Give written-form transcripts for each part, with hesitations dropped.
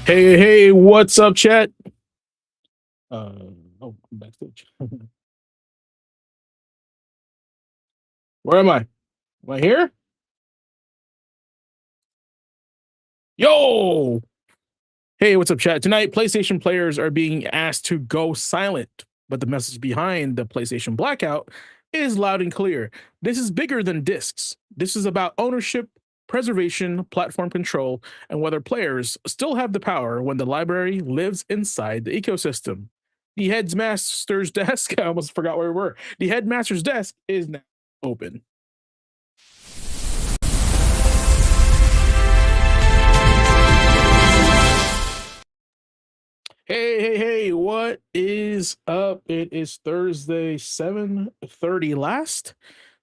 Hey, what's up, chat? I'm backstage. Where am I? Am I here? Yo! Hey, what's up, chat? Tonight, PlayStation players are being asked to go silent, but the message behind the PlayStation Blackout is loud and clear. This is bigger than discs. This is about ownership, preservation, platform control, and whether players still have the power when the library lives inside the ecosystem. The Headmaster's desk, I almost forgot where we were. The Headmaster's desk is now open. Hey, what is up? It is Thursday, 7:30 last.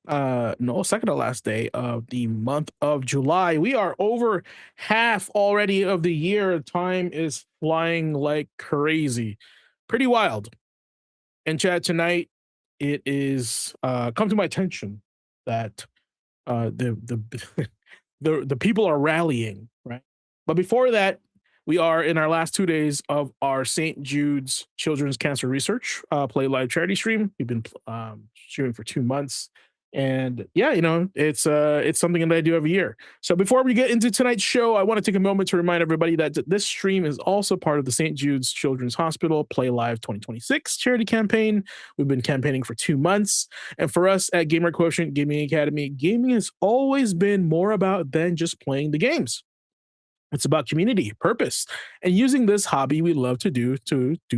No, second to last day of the month of July. We are over half already of the year. Time is flying like crazy. Pretty wild. And chat tonight, it is come to my attention that the the people are rallying, right? But before that, we are in our last 2 days of our St. Jude's Children's Cancer Research Play Live charity stream. We've been streaming for 2 months, and yeah, it's something that I do every year. So before we get into tonight's show, I want to take a moment to remind everybody that this stream is also part of the St. Jude's Children's Hospital Play Live 2026 charity campaign. We've been campaigning for 2 months. And for us at Gamer Quotient Gaming Academy, gaming has always been more about than just playing the games. It's about community, purpose, and using this hobby we love to do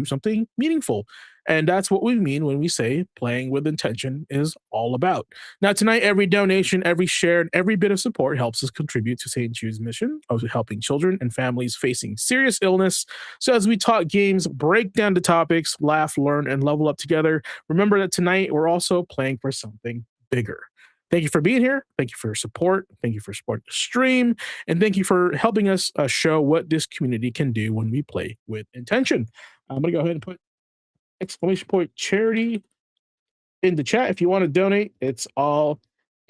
something meaningful. And that's what we mean when we say playing with intention is all about. Now, tonight, every donation, every share, and every bit of support helps us contribute to St. Jude's mission of helping children and families facing serious illness. So, as we talk games, break down the topics, laugh, learn, and level up together, remember that tonight we're also playing for something bigger. Thank you for being here. Thank you for your support. Thank you for supporting the stream. And thank you for helping us show what this community can do when we play with intention. I'm going to go ahead and put exclamation point charity in the chat. If you want to donate, it's all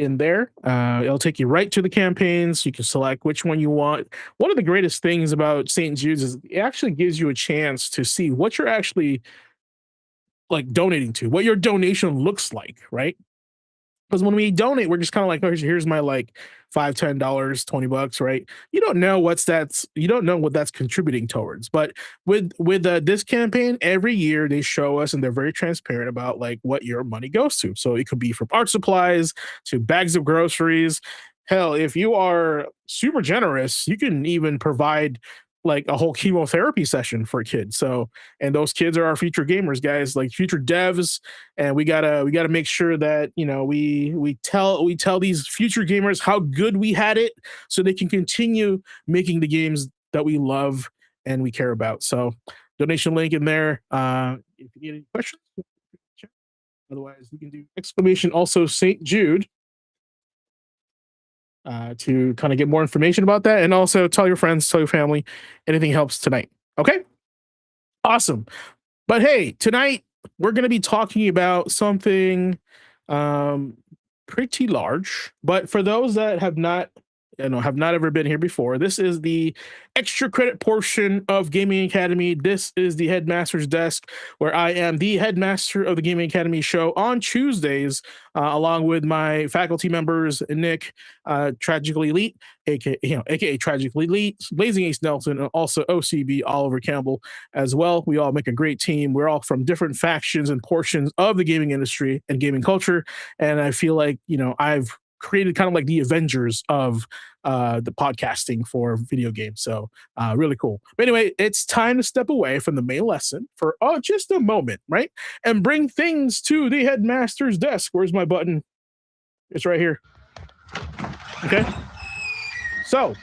in there. It'll take you right to the campaigns. You can select which one you want. One of the greatest things about St. Jude's is it actually gives you a chance to see what you're actually like donating to, what your donation looks like, right? Because when we donate, we're just kind of like, oh, here's my like $5, $10, $20, right? You don't know you don't know what that's contributing towards. But with this campaign, every year they show us and they're very transparent about like what your money goes to. So it could be from art supplies to bags of groceries. Hell, if you are super generous, you can even provide like a whole chemotherapy session for kids. So, and those kids are our future gamers, guys, like future devs. And we gotta make sure that we tell these future gamers how good we had it, so they can continue making the games that we love and we care about. So, donation link in there. If you need any questions, otherwise you can do exclamation also St. Jude to kind of get more information about that, and also tell your friends, tell your family. Anything helps tonight. Okay, awesome. But hey, tonight we're going to be talking about something pretty large. But for those that have not ever been here before, this is the extra credit portion of Gaming Academy. This is the Headmaster's desk, where I am the headmaster of the Gaming Academy show on Tuesdays, along with my faculty members, Nick, Tragically Elite, aka Tragically Elite, Blazing Ace Nelson, and also OCB Oliver Campbell as well. We all make a great team. We're all from different factions and portions of the gaming industry and gaming culture, and I feel like I've created kind of like the Avengers of the podcasting for video games. So really cool. But anyway, it's time to step away from the main lesson for just a moment, right? And bring things to the Headmaster's desk. Where's my button? It's right here. Okay. So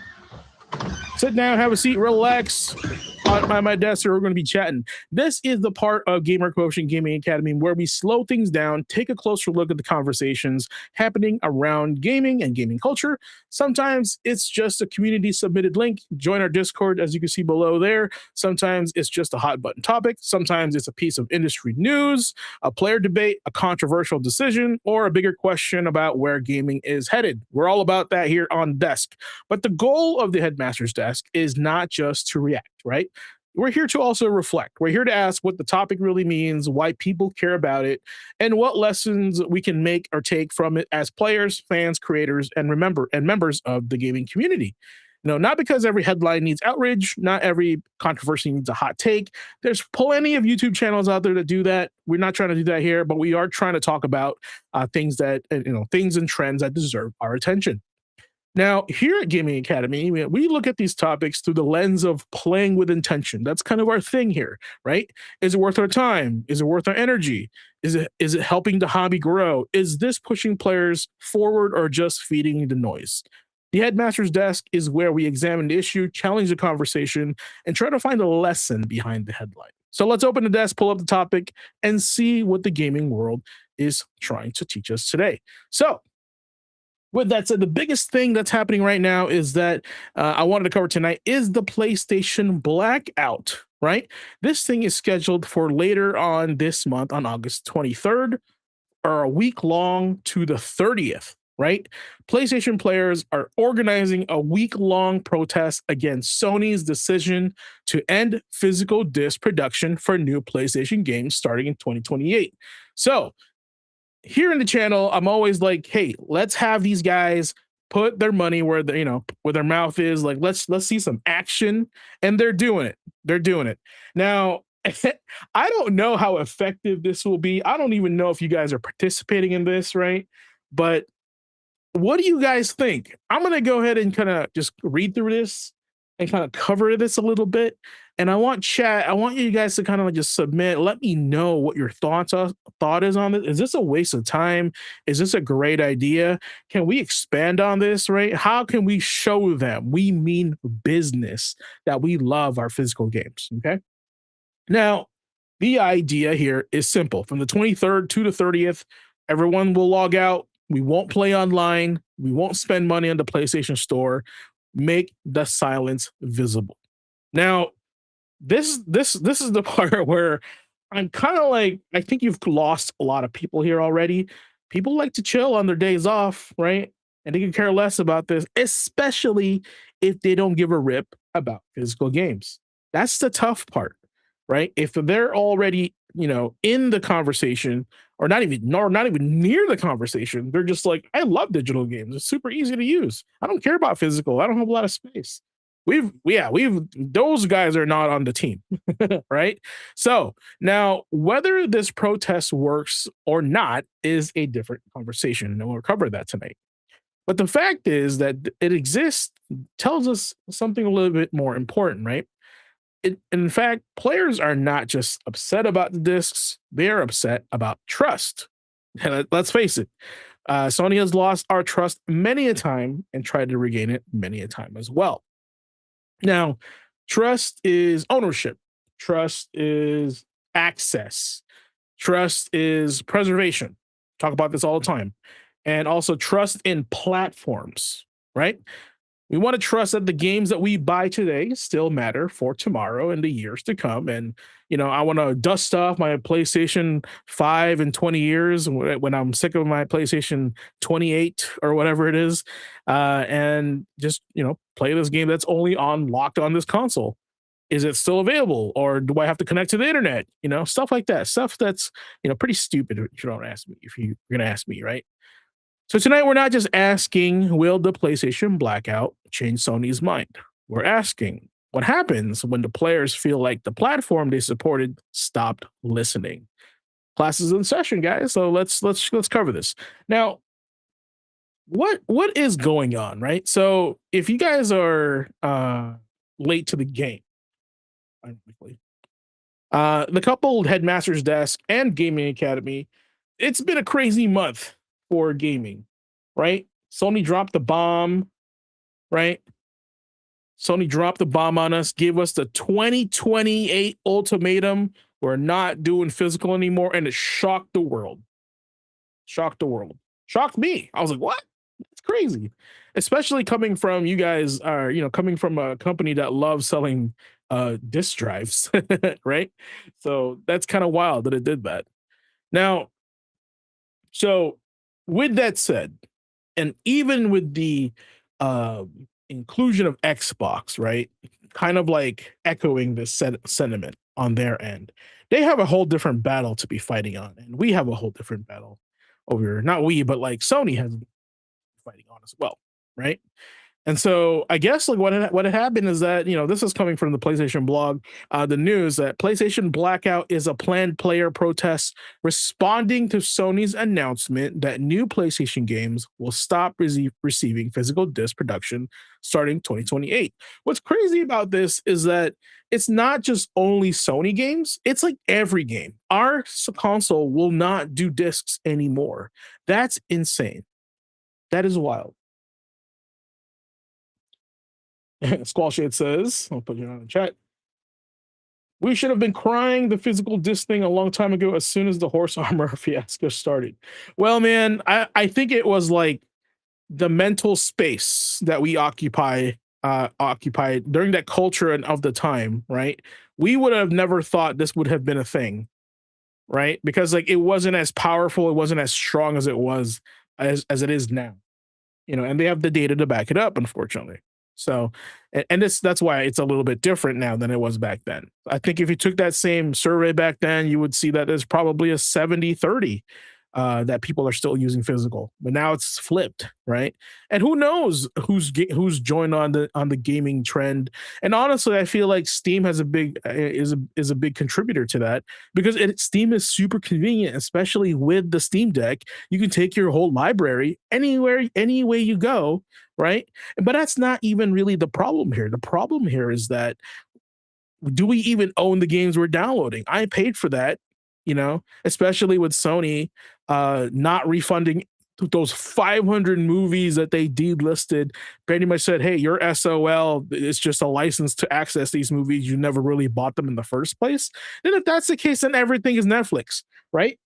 sit down, have a seat, relax on my desk, or we're going to be chatting. This is the part of Gamer Quotient Gaming Academy where we slow things down, take a closer look at the conversations happening around gaming and gaming culture. Sometimes it's just a community submitted link. Join our Discord, as you can see below there. Sometimes it's just a hot button topic. Sometimes it's a piece of industry news, a player debate, a controversial decision, or a bigger question about where gaming is headed. We're all about that here on desk. But the goal of the Headmaster's desk is not just to react. right? We're here to also reflect. We're here to ask what the topic really means, why people care about it, and what lessons we can make or take from it as players, fans, creators, and members of the gaming community. Not because every headline needs outrage, not every controversy needs a hot take. There's plenty of YouTube channels out there that do that. We're not trying to do that here, but we are trying to talk about things and trends that deserve our attention. Now, here at Gaming Academy, we look at these topics through the lens of playing with intention. That's kind of our thing here, right? Is it worth our time? Is it worth our energy? Is it helping the hobby grow? Is this pushing players forward or just feeding the noise? The Headmaster's Desk is where we examine the issue, challenge the conversation, and try to find a lesson behind the headline. So let's open the desk, pull up the topic, and see what the gaming world is trying to teach us today. So, with that said, the biggest thing that's happening right now is that I wanted to cover tonight is the PlayStation Blackout, right? This thing is scheduled for later on this month on August 23rd or a week long to the 30th, right? PlayStation players are organizing a week-long protest against Sony's decision to end physical disc production for new PlayStation games starting in 2028. So, here in the channel, I'm always like, hey, let's have these guys put their money where where their mouth is. Like, let's see some action, and they're doing it. They're doing it now. I don't know how effective this will be. I don't even know if you guys are participating in this, right? But what do you guys think? I'm gonna go ahead and kind of just read through this and kind of cover this a little bit. And I want you guys to kind of just submit, let me know what your thought is on this. Is this a waste of time? Is this a great idea? Can we expand on this, right? How can we show them we mean business, that we love our physical games? Okay. Now, the idea here is simple. From the 23rd to the 30th, everyone will log out. We won't play online. We won't spend money on the PlayStation Store. Make the silence visible. Now, this is the part where I'm kind of like, I think you've lost a lot of people here already. People like to chill on their days off, right? And they can care less about this, especially if they don't give a rip about physical games. That's the tough part, right? If they're already, in the conversation or not even near the conversation, they're just like, I love digital games. It's super easy to use. I don't care about physical. I don't have a lot of space. We've those guys are not on the team, right? So now whether this protest works or not is a different conversation, and we'll cover that tonight. But the fact is that it exists tells us something a little bit more important, right? In fact, players are not just upset about the discs, they're upset about trust. Let's face it, Sony has lost our trust many a time and tried to regain it many a time as well. Now, trust is ownership, trust is access, trust is preservation. Talk about this all the time. And also trust in platforms, right? We want to trust that the games that we buy today still matter for tomorrow and the years to come. And, I want to dust off my PlayStation 5 in 20 years when I'm sick of my PlayStation 28 or whatever it is, and just, play this game that's only locked on this console. Is it still available, or do I have to connect to the internet? Stuff like that. Stuff that's, pretty stupid if you don't ask me, if you're going to ask me, right? So tonight we're not just asking, will the PlayStation Blackout change Sony's mind? We're asking, what happens when the players feel like the platform they supported stopped listening? Class is in session, guys. So let's cover this. Now, what is going on, right? So if you guys are late to the game, the couple Headmaster's Desk and Gaming Academy, it's been a crazy month for gaming, right? Sony dropped the bomb, right? Sony dropped the bomb on us, gave us the 2028 ultimatum. We're not doing physical anymore, and it shocked the world. Shocked the world. Shocked me. I was like, what? That's crazy. Especially coming from you guys are, coming from a company that loves selling disk drives, right? So that's kind of wild that it did that. Now, so with that said, and even with the inclusion of Xbox, right? kind of like echoing this sentiment on their end. They have a whole different battle to be fighting on, and we have a whole different battle over here. Not we, but like Sony has fighting on as well, right? And so I guess like what had happened is that, this is coming from the PlayStation blog, the news that PlayStation Blackout is a planned player protest responding to Sony's announcement that new PlayStation games will stop receiving physical disc production starting 2028. What's crazy about this is that it's not just only Sony games, it's like every game. Our console will not do discs anymore. That's insane. That is wild. Squall Shade says, I'll put it on the chat. We should have been crying the physical disc thing a long time ago as soon as the horse armor fiasco started. Well, man, I think it was like the mental space that we occupied during that culture and of the time, right? We would have never thought this would have been a thing, right? Because like it wasn't as powerful, it wasn't as strong as it was as it is now. And they have the data to back it up, unfortunately. So, and that's why it's a little bit different now than it was back then. I think if you took that same survey back then, you would see that there's probably a 70-30 that people are still using physical, but now it's flipped, right? And who knows who's joined on the gaming trend? And honestly, I feel like Steam has a big is a big contributor to that, because Steam is super convenient, especially with the Steam Deck. You can take your whole library anywhere, any way you go, right? But that's not even really the problem here. The problem here is that, do we even own the games we're downloading? I paid for that, especially with Sony not refunding those 500 movies that they delisted. Pretty much said, hey, your SOL is just a license to access these movies. You never really bought them in the first place. Then if that's the case, then everything is Netflix, right?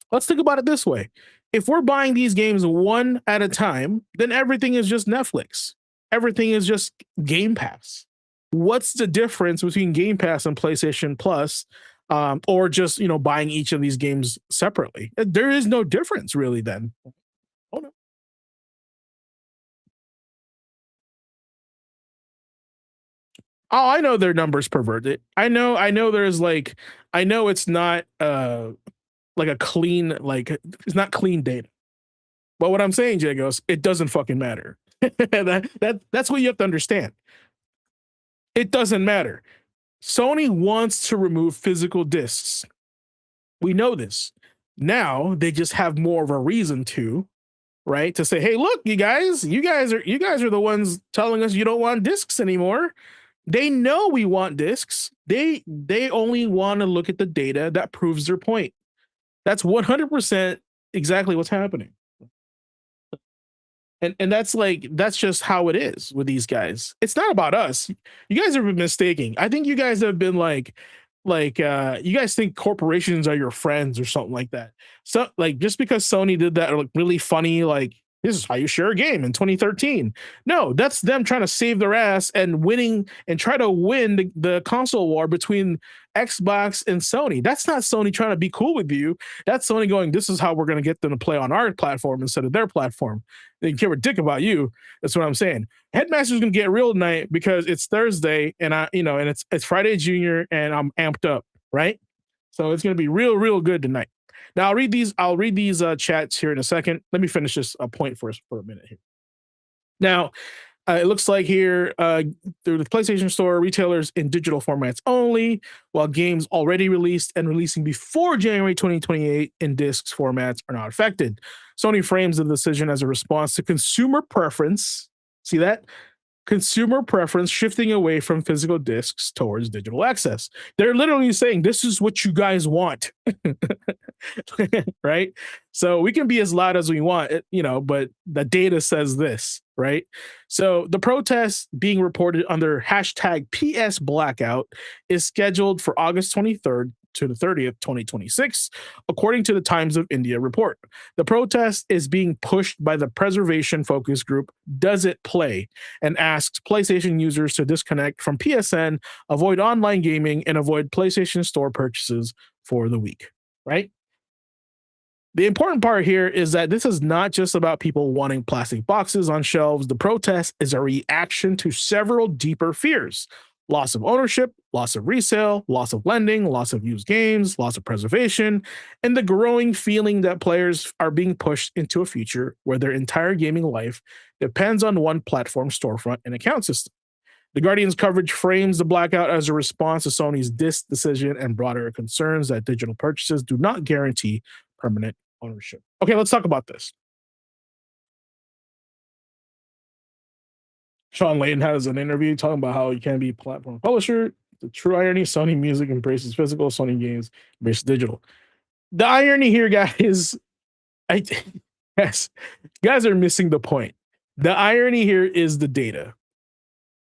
Let's think about it this way. If we're buying these games one at a time, then everything is just Netflix. Everything is just Game Pass. What's the difference between Game Pass and PlayStation Plus, or just, buying each of these games separately? There is no difference really then. Oh no. Oh, I know their numbers perverted. I know there's like, I know it's not like a clean, like it's not clean data. But what I'm saying, Jagos, it doesn't fucking matter. That's what you have to understand. It doesn't matter. Sony wants to remove physical discs. We know this. Now they just have more of a reason to, right? To say, hey, look, you guys are the ones telling us you don't want discs anymore. They know we want discs. They only want to look at the data that proves their point. That's 100% exactly what's happening. And that's just how it is with these guys. It's not about us. You guys have been mistaking. I think you guys have been like you guys think corporations are your friends or something like that. So like, just because Sony did that like really funny, like, this is how you share a game in 2013. No, that's them trying to save their ass and winning and try to win the console war between Xbox and Sony. That's not Sony trying to be cool with you. That's Sony going, this is how we're going to get them to play on our platform instead of their platform. They care a dick about you. That's what I'm saying. Headmaster's going to get real tonight because it's Thursday and and it's Friday Junior and I'm amped up, right? So it's going to be real good tonight. Now I'll read these chats here in a second. Let me finish this point for a minute here. Now, it looks like here through the PlayStation Store, retailers in digital formats only, while games already released and releasing before January 2028 in discs formats are not affected. Sony frames the decision as a response to consumer preference. See that? Consumer preference shifting away from physical discs towards digital access. They're literally saying, this is what you guys want. Right? So we can be as loud as we want, but the data says this, right? So the protest being reported under hashtag PS Blackout is scheduled for August 23rd to the 30th, 2026, according to the Times of India report. The protest is being pushed by the preservation focus group Does It Play and asks PlayStation users to disconnect from PSN, avoid online gaming, and avoid PlayStation Store purchases for the week, right? The important part here is that this is not just about people wanting plastic boxes on shelves. The protest is a reaction to several deeper fears: loss of ownership, loss of resale, loss of lending, loss of used games, loss of preservation, and the growing feeling that players are being pushed into a future where their entire gaming life depends on one platform, storefront, and account system. The Guardian's coverage frames the blackout as a response to Sony's decision and broader concerns that digital purchases do not guarantee permanent ownership. Okay, let's talk about this. Sean Layton has an interview talking about how you can be a platform publisher. The true irony: Sony Music embraces physical, Sony Games embraces digital. The irony here, guys, I yes, guys are missing the point. The irony here is the data,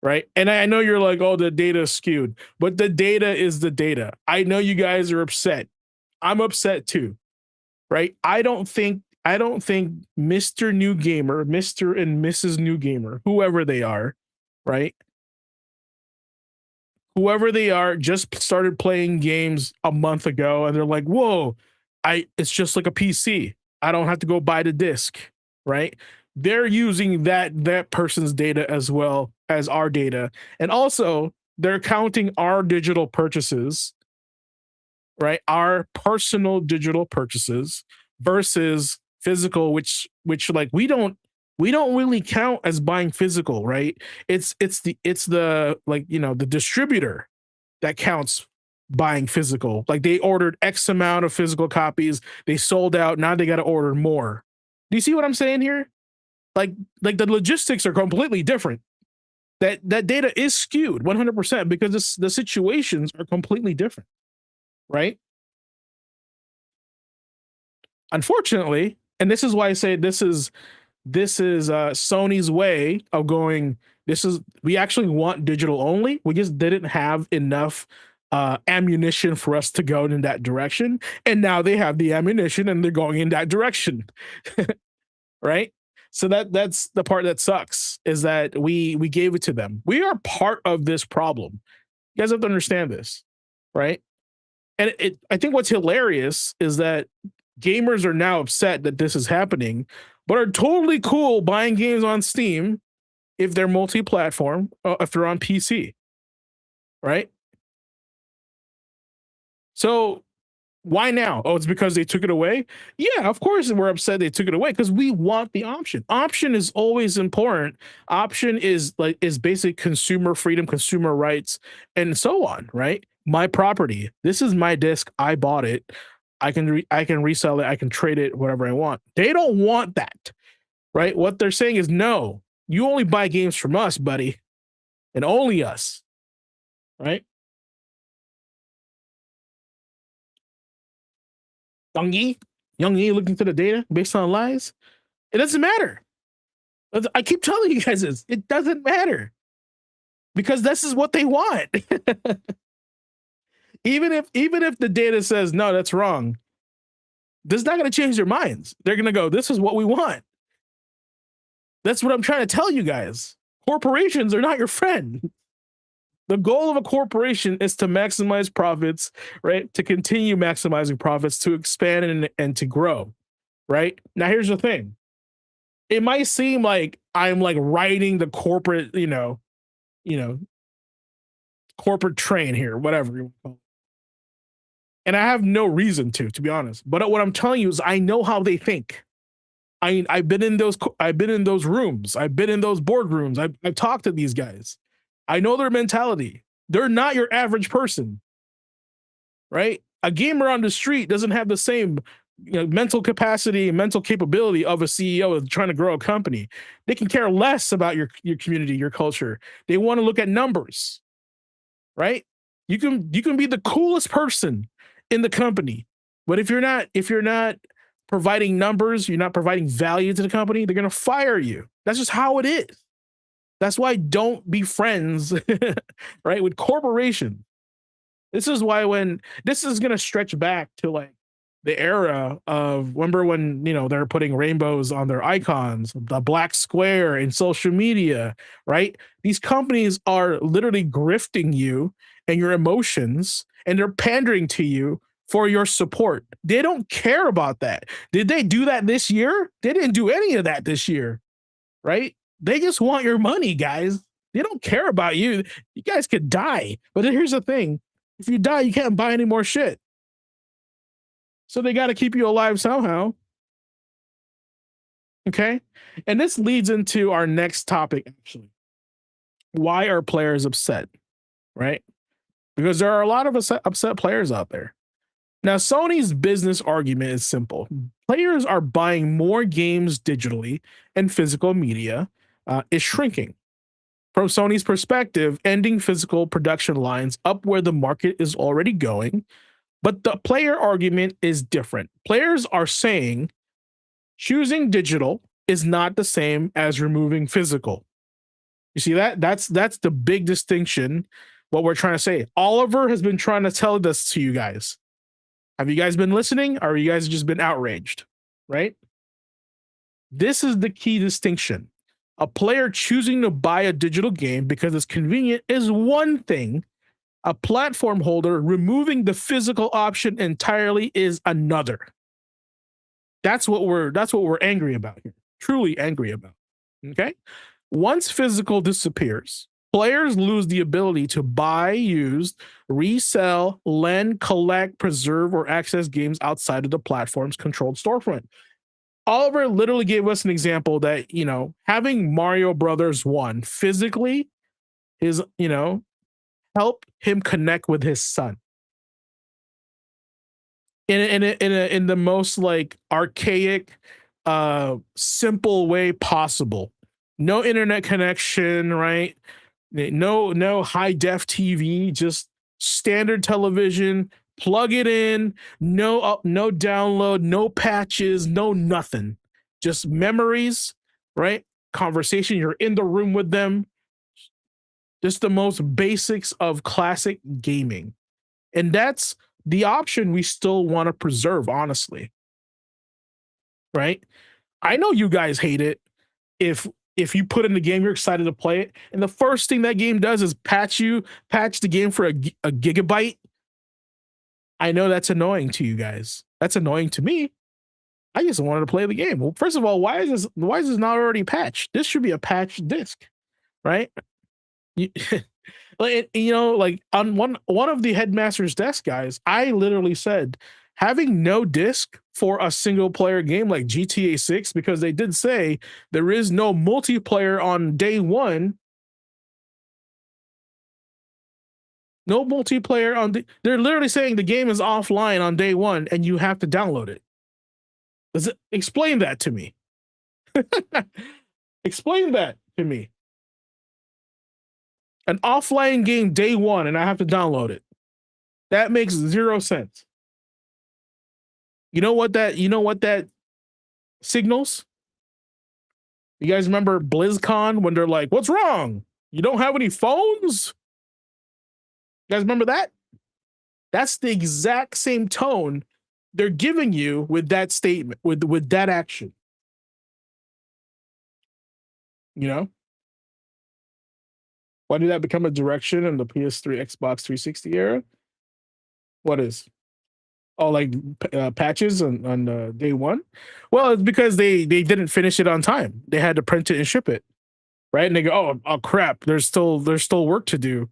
right? And I know you're like, oh, the data is skewed, but the data is the data. I know you guys are upset. I'm upset too, right? I don't think Mr. New Gamer, Mr. and Mrs. New Gamer, whoever they are, right? Whoever they are just started playing games a month ago and they're like, "Whoa, it's just like a PC. I don't have to go buy the disc," right? They're using that person's data as well as our data. And also, they're counting our digital purchases, right? Our personal digital purchases versus physical, which like we don't really count as buying physical, right? It's the like, the distributor that counts buying physical. Like, they ordered X amount of physical copies, they sold out, now they got to order more. Do you see what I'm saying here? Like the logistics are completely different. That data is skewed 100% because the situations are completely different, right? Unfortunately, and this is why I say this is Sony's way of going. We actually want digital only. We just didn't have enough ammunition for us to go in that direction, and now they have the ammunition and they're going in that direction, right? So that's the part that sucks, is that we gave it to them. We are part of this problem. You guys have to understand this, right? And I think what's hilarious is that gamers are now upset that this is happening, but are totally cool buying games on Steam if they're multi-platform, if they're on PC, right? So why now? Oh, it's because they took it away? Yeah, of course we're upset they took it away, because we want the option. Option is always important. Option is basic consumer freedom, consumer rights, and so on, right? My property. This is my disc. I bought it. I can resell it. I can trade it, whatever I want. They don't want that, right? What they're saying is, no, you only buy games from us, buddy, and only us, right? Young Yi looking to the data based on lies. It doesn't matter. I keep telling you guys this. It doesn't matter, because this is what they want. even if the data says no, that's wrong, this is not going to change their minds. They're going to go, this is what we want. That's what I'm trying to tell you guys. Corporations are not your friend. The goal of a corporation is to maximize profits, right? To continue maximizing profits, to expand and to grow, right? Now, here's the thing. It might seem like I'm like riding the corporate, corporate train here, whatever you call it. And I have no reason to be honest. But what I'm telling you is, I know how they think. I've been in those rooms. I've been in those boardrooms. I've talked to these guys. I know their mentality. They're not your average person, right? A gamer on the street doesn't have the same mental capacity and mental capability of a CEO trying to grow a company. They can care less about your community, your culture. They want to look at numbers, right? You can be the coolest person in the company, but if you're not providing numbers, you're not providing value to the company, they're going to fire you. That's just how it is. That's why don't be friends, right, with corporations. This is why when this is going to stretch back to like the era of, remember when, they're putting rainbows on their icons, the black square in social media, right? These companies are literally grifting you and your emotions, and they're pandering to you for your support. They don't care about that. Did they do that this year? They didn't do any of that this year, right? They just want your money, guys. They don't care about you. You guys could die. But here's the thing. If you die, you can't buy any more shit. So they got to keep you alive somehow. Okay? And this leads into our next topic, actually. Why are players upset? Right? Because there are a lot of upset players out there. Now, Sony's business argument is simple. Players are buying more games digitally, and physical media is shrinking. From Sony's perspective, ending physical production lines up where the market is already going. But the player argument is different. Players are saying choosing digital is not the same as removing physical. You see that? That's the big distinction, what we're trying to say. Oliver has been trying to tell this to you guys. Have you guys been listening, or you guys just been outraged? Right? This is the key distinction. A player choosing to buy a digital game because it's convenient is one thing. A platform holder removing the physical option entirely is another. That's what we're angry about here. Truly angry about. Okay? Once physical disappears, players lose the ability to buy, use, resell, lend, collect, preserve, or access games outside of the platform's controlled storefront. Oliver literally gave us an example that, having Mario Brothers 1 physically is, help him connect with his son in the most like archaic, simple way possible. No internet connection, right? No high def TV, just standard television. Plug it in. No download, no patches, no nothing. Just memories, right? Conversation. You're in the room with them. Just the most basics of classic gaming. And that's the option we still want to preserve, honestly. Right? I know you guys hate it. If you put in the game, you're excited to play it, and the first thing that game does is patch the game for a gigabyte. I know that's annoying to you guys. That's annoying to me. I just wanted to play the game. Well, first of all, why is this not already patched? This should be a patched disc, right? Like on one of the Headmaster's desk guys, I literally said having no disc for a single player game like GTA 6, because they did say there is no multiplayer on day one. No multiplayer they're literally saying the game is offline on day one and you have to download it. Explain that to me. Explain that to me. An offline game day one and I have to download it. That makes zero sense. You know what that signals? You guys remember BlizzCon when they're like, "What's wrong? You don't have any phones?" You guys remember that? That's the exact same tone they're giving you with that statement, with that action. Why did that become a direction in the PS3, Xbox 360 era? What is? Oh, like patches on day one? Well, it's because they didn't finish it on time. They had to print it and ship it, right? And they go, oh crap, there's still work to do,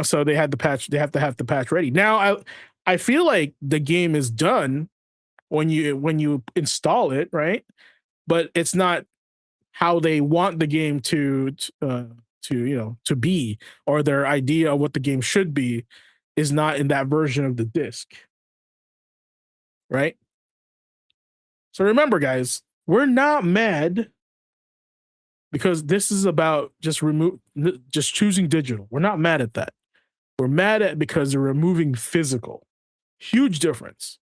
So they had the patch. They have to have the patch ready. Now, I feel like the game is done when you install it, right? But it's not how they want the game to be, or their idea of what the game should be is not in that version of the disc. Right? So remember, guys, we're not mad because this is about just choosing digital. We're not mad at that. We're mad at because they're removing physical. Huge difference,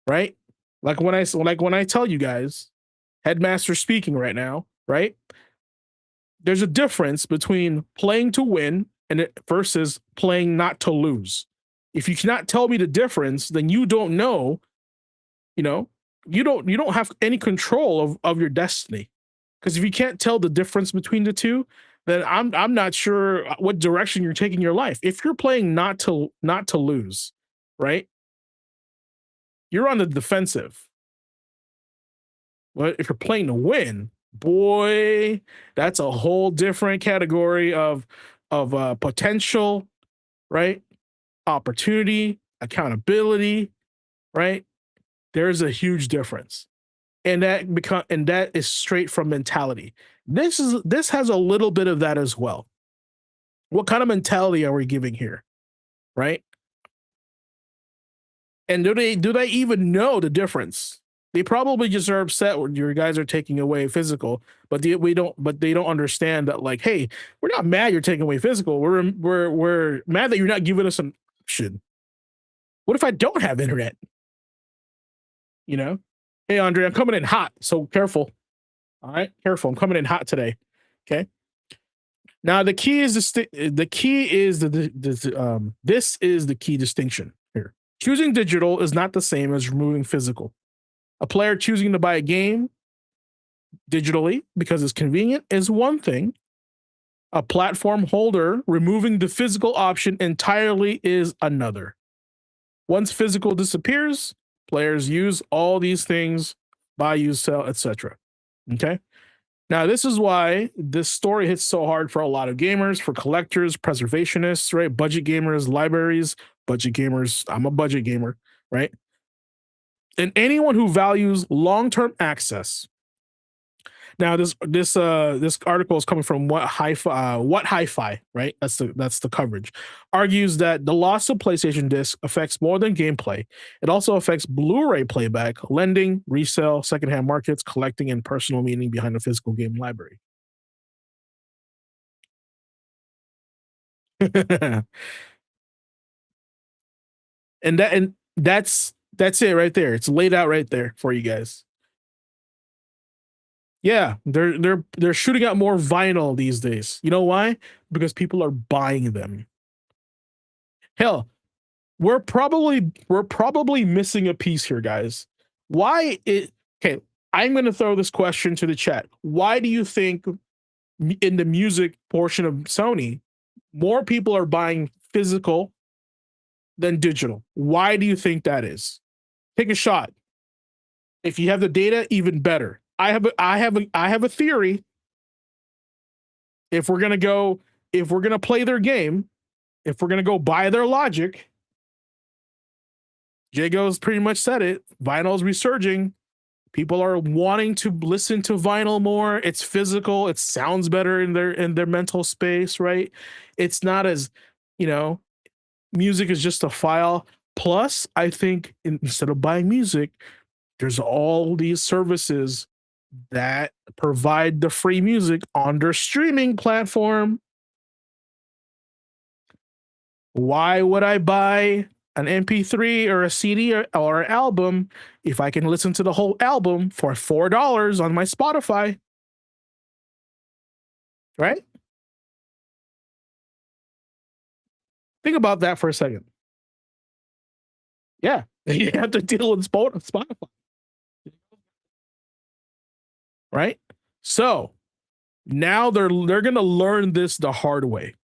right? Like when I tell you guys, Headmaster speaking right now, right? There's a difference between playing to win and versus playing not to lose. If you cannot tell me the difference, then you don't know. You don't have any control of your destiny, because if you can't tell the difference between the two, then I'm not sure what direction you're taking your life. If you're playing not to lose, right? you're on the defensive. But if you're playing to win, boy, that's a whole different category of potential, right? Opportunity, accountability, right? There's a huge difference. And that is straight from mentality. This has a little bit of that as well. What kind of mentality are we giving here? Right? And do they even know the difference? They probably just are upset when your guys are taking away physical, but they don't understand that, like, hey, we're not mad you're taking away physical. We're mad that you're not giving us an option. What if I don't have internet? You know? Hey Andre, I'm coming in hot, so careful. All right, careful. I'm coming in hot today. Okay. Now the key is this is the key distinction here. Choosing digital is not the same as removing physical. A player choosing to buy a game digitally because it's convenient is one thing. A platform holder removing the physical option entirely is another. Once physical disappears, players use all these things, buy, use, sell, etc. Okay. Now, this is why this story hits so hard for a lot of gamers, for collectors, preservationists, right? Budget gamers, libraries, budget gamers. I'm a budget gamer, right? And anyone who values long-term access. Now, this article is coming from what hi-fi, right? That's the coverage. Argues that the loss of PlayStation disc affects more than gameplay. It also affects Blu-ray playback, lending, resale, secondhand markets, collecting, and personal meaning behind the physical game library. and that's it right there. It's laid out right there for you guys. Yeah, they're shooting out more vinyl these days. You know why? Because people are buying them. Hell, we're probably missing a piece here, guys. Why it okay, I'm going to throw this question to the chat. Why do you think in the music portion of Sony, more people are buying physical than digital? Why do you think that is? Take a shot. If you have the data, even better. I have a theory. If we're gonna play their game, if we're gonna go by their logic, Jago's pretty much said it. Vinyl's resurging. People are wanting to listen to vinyl more. It's physical. It sounds better in their mental space, right? It's not as, music is just a file. Plus, I think instead of buying music, there's all these services that provide the free music on their streaming platform. Why would I buy an MP3 or a CD or an album if I can listen to the whole album for $4 on my Spotify? Right? Think about that for a second. Yeah, you have to deal with Spotify. Right? So now they're going to learn this the hard way.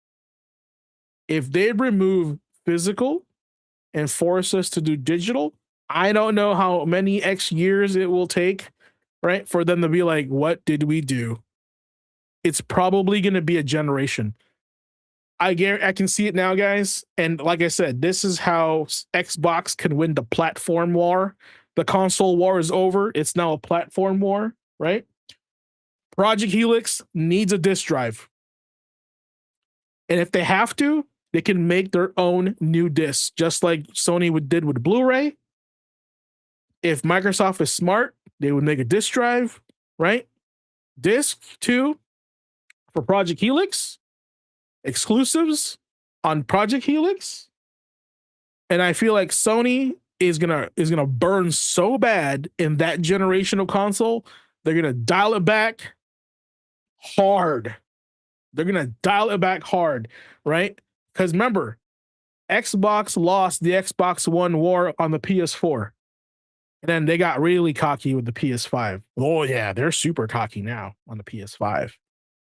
If they remove physical and force us to do digital, I don't know how many X years it will take, right, for them to be like, what did we do? It's probably going to be a generation. I can see it now, guys. And like I said, this is how Xbox can win the platform war. The console war is over. It's now a platform war, right? Project Helix needs a disk drive. And if they have to, they can make their own new discs, just like Sony did with Blu-ray. If Microsoft is smart, they would make a disk drive, right? Disc 2 for Project Helix, exclusives on Project Helix. And I feel like Sony is gonna burn so bad in that generation of console, they're gonna dial it back hard. They're gonna dial it back hard, right? Because remember, Xbox lost the Xbox One war on the PS4. And then they got really cocky with the PS5. Oh, yeah, they're super cocky now on the PS5,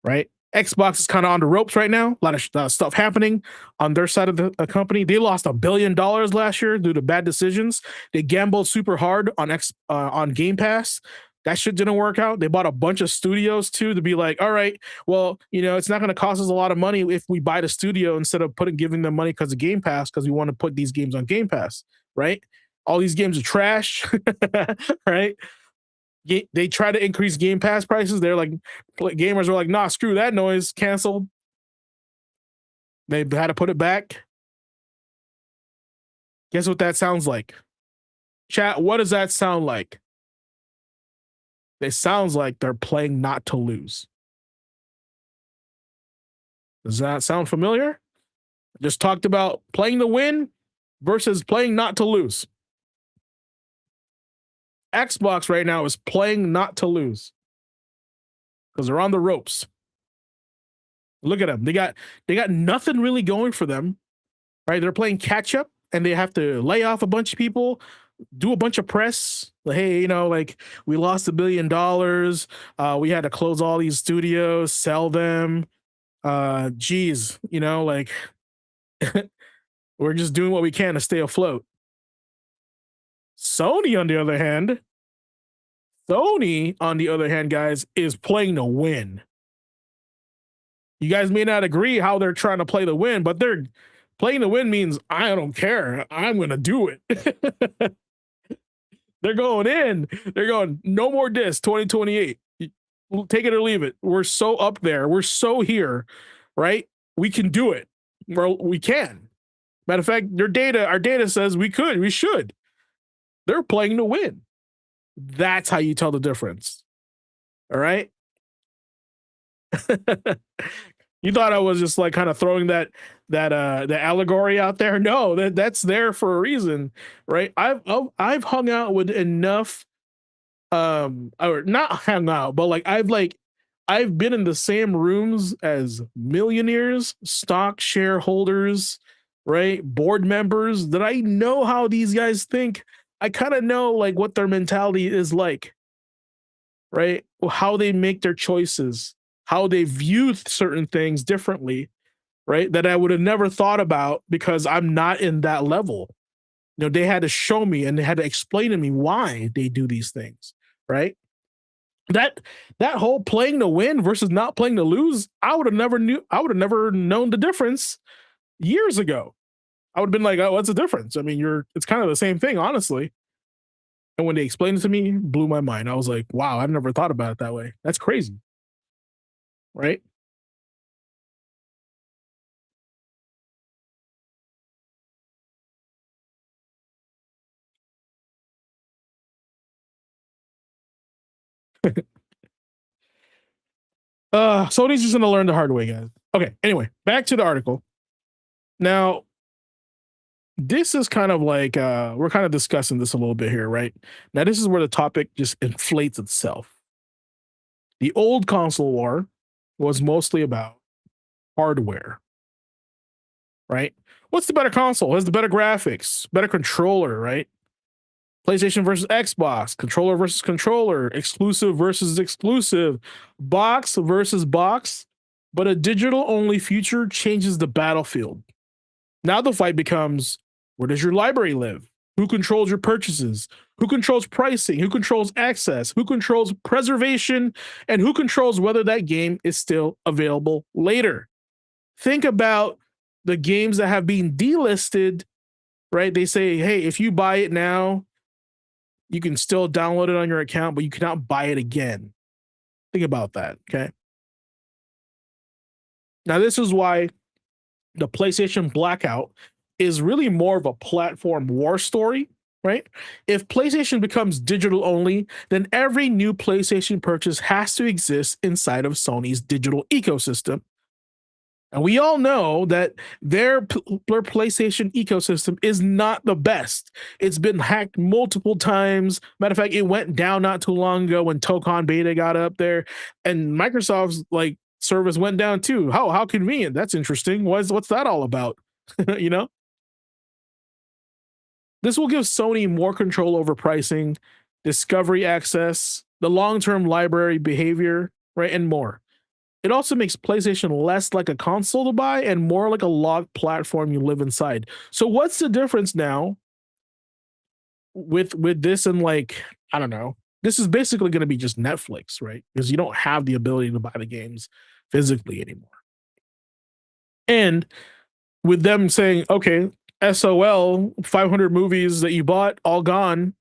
right? Xbox is kind of on the ropes right now. A lot of stuff happening on their side of the company. They lost $1 billion last year due to bad decisions. They gambled super hard on Game Pass. That shit didn't work out. They bought a bunch of studios too to be like, all right, well, it's not going to cost us a lot of money if we buy the studio instead of giving them money because of Game Pass because we want to put these games on Game Pass, right? All these games are trash, right? They try to increase Game Pass prices. They're like, gamers are like, nah, screw that noise, canceled. They had to put it back. Guess what that sounds like? Chat, what does that sound like? It sounds like they're playing not to lose. Does that sound familiar? Just talked about playing to win versus playing not to lose. Xbox right now is playing not to lose because they're on the ropes. Look at them. They got nothing really going for them, right? They're playing catch up and they have to lay off a bunch of people, do a bunch of press. Like, hey, like we lost $1 billion. We had to close all these studios, sell them. Geez, like we're just doing what we can to stay afloat. Sony, on the other hand, guys, is playing to win. You guys may not agree how they're trying to play to win, but they're playing to win means I don't care. I'm going to do it. They're going in. They're going, no more discs, 2028. Take it or leave it. We're so up there. We're so here, right? We can do it. We can. Matter of fact, our data says we should. They're playing to win. That's how you tell the difference. All right. You thought I was just like kind of throwing the allegory out there? No, that's there for a reason, right? I've hung out with enough, or not hung out, but like I've been in the same rooms as millionaires, stock shareholders, right, board members, that I know how these guys think. I kind of know like what their mentality is like, right? How they make their choices, how they view certain things differently, right? That I would have never thought about because I'm not in that level. They had to show me and they had to explain to me why they do these things, right? That whole playing to win versus not playing to lose, I would have never known the difference years ago. I would have been like, oh, what's the difference? I mean, it's kind of the same thing, honestly. And when they explained it to me, it blew my mind. I was like, wow, I've never thought about it that way. That's crazy. Right? Sony's just gonna learn the hard way, guys. Okay, anyway, back to the article. Now, this is kind of like we're kind of discussing this a little bit here, right? Now, this is where the topic just inflates itself. The old console war was mostly about hardware, right? What's the better console? Has the better graphics, better controller, right? PlayStation versus Xbox, controller versus controller, exclusive versus exclusive, box versus box. But a digital only future changes the battlefield. Now the fight becomes, where does your library live? Who controls your purchases? Who controls pricing? Who controls access? Who controls preservation? And who controls whether that game is still available later? Think about the games that have been delisted, right? They say, hey, if you buy it now, you can still download it on your account, but you cannot buy it again. Think about that, okay? Now, this is why the PlayStation Blackout is really more of a platform war story, right? If PlayStation becomes digital only, then every new PlayStation purchase has to exist inside of Sony's digital ecosystem. And we all know that their PlayStation ecosystem is not the best. It's been hacked multiple times. Matter of fact, it went down not too long ago when Tokon Beta got up there, and Microsoft's like service went down too. How convenient. That's interesting. What's that all about? you know? This will give Sony more control over pricing, discovery access, the long-term library behavior, right, and more. it also makes PlayStation less like a console to buy and more like a logged platform you live inside. So what's the difference now with this and like, I don't know. This is basically going to be just Netflix, right? Because you don't have the ability to buy the games physically anymore. And with them saying, okay, SOL, 500 movies that you bought all gone,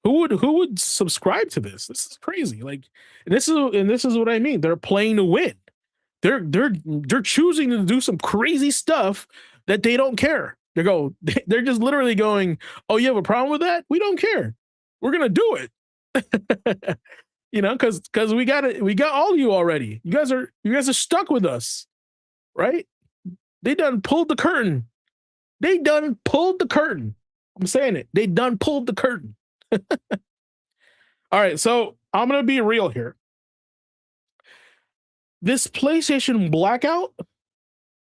who would subscribe to this? This is crazy. Like, this is what I mean. They're playing to win. They're choosing to do some crazy stuff that they don't care. They're just literally going, oh, you have a problem with that? We don't care. We're gonna do it. You know, because we got it. We got all of you already. You guys are stuck with us, right? They done pulled the curtain. They done pulled the curtain. I'm saying it. They done pulled the curtain. All right, so I'm gonna be real here. This PlayStation Blackout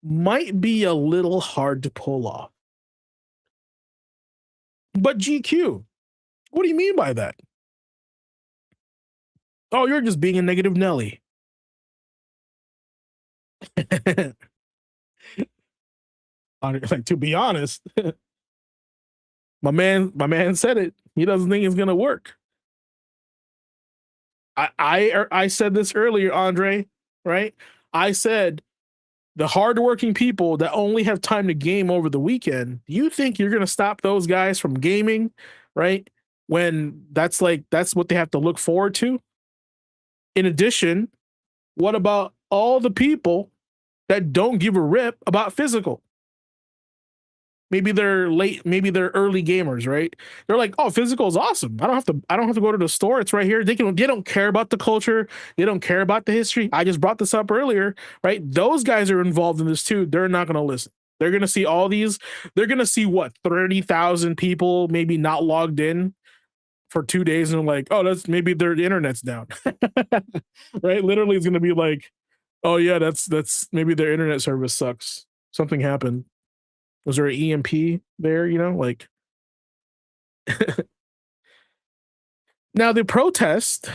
might be a little hard to pull off. But GQ, what do you mean by that? Oh, you're just being a negative Nelly. Like, to be honest, my man said it. He doesn't think it's gonna work. I said this earlier, Andre, right? I said the hardworking people that only have time to game over the weekend, you think you're gonna stop those guys from gaming, right? When that's what they have to look forward to. In addition, what about all the people that don't give a rip about physical? Maybe they're early gamers, right? They're like, oh, physical is awesome. I don't have to go to the store. It's right here. They don't care about the culture. They don't care about the history. I just brought this up earlier, right? Those guys are involved in this too. They're not going to listen. They're going to see all these. They're going to see what, 30,000 people maybe not logged in for 2 days, and like, oh, that's maybe their internet's down. Right? Literally, it's going to be like, oh yeah, that's maybe their internet service sucks. Something happened. Was there an EMP there? You know, like. Now the protest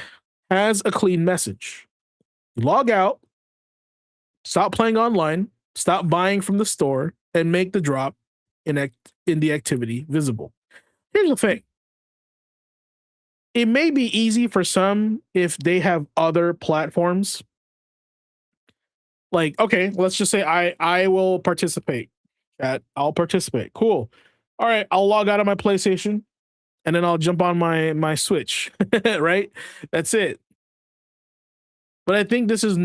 has a clean message. Log out, stop playing online, stop buying from the store, and make the drop in the activity visible. Here's the thing. It may be easy for some if they have other platforms. Like, okay, let's just say I will participate. I'll participate. Cool. All right, I'll log out of my PlayStation and then I'll jump on my Switch. Right? That's it. But I think this is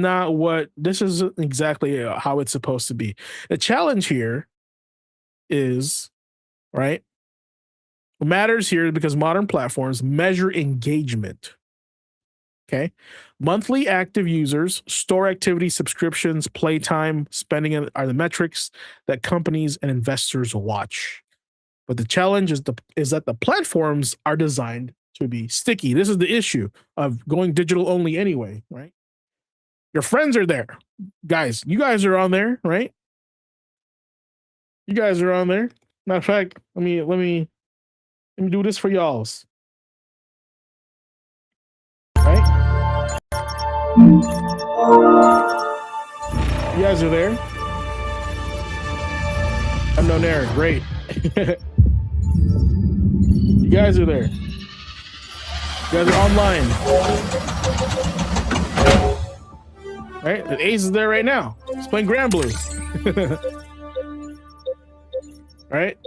exactly how it's supposed to be. The challenge here is, right? What matters here is because modern platforms measure engagement. Okay. Monthly active users, store activity, subscriptions, playtime, spending are the metrics that companies and investors watch. But the challenge is that the platforms are designed to be sticky. This is the issue of going digital only anyway, right? Your friends are there. Guys, you guys are on there, right? You guys are on there. Matter of fact, let me do this for y'alls. Right? You guys are there. Unknown error. Great. You guys are there. You guys are online. Right? The Ace is there right now. He's playing Grand Blue. Right?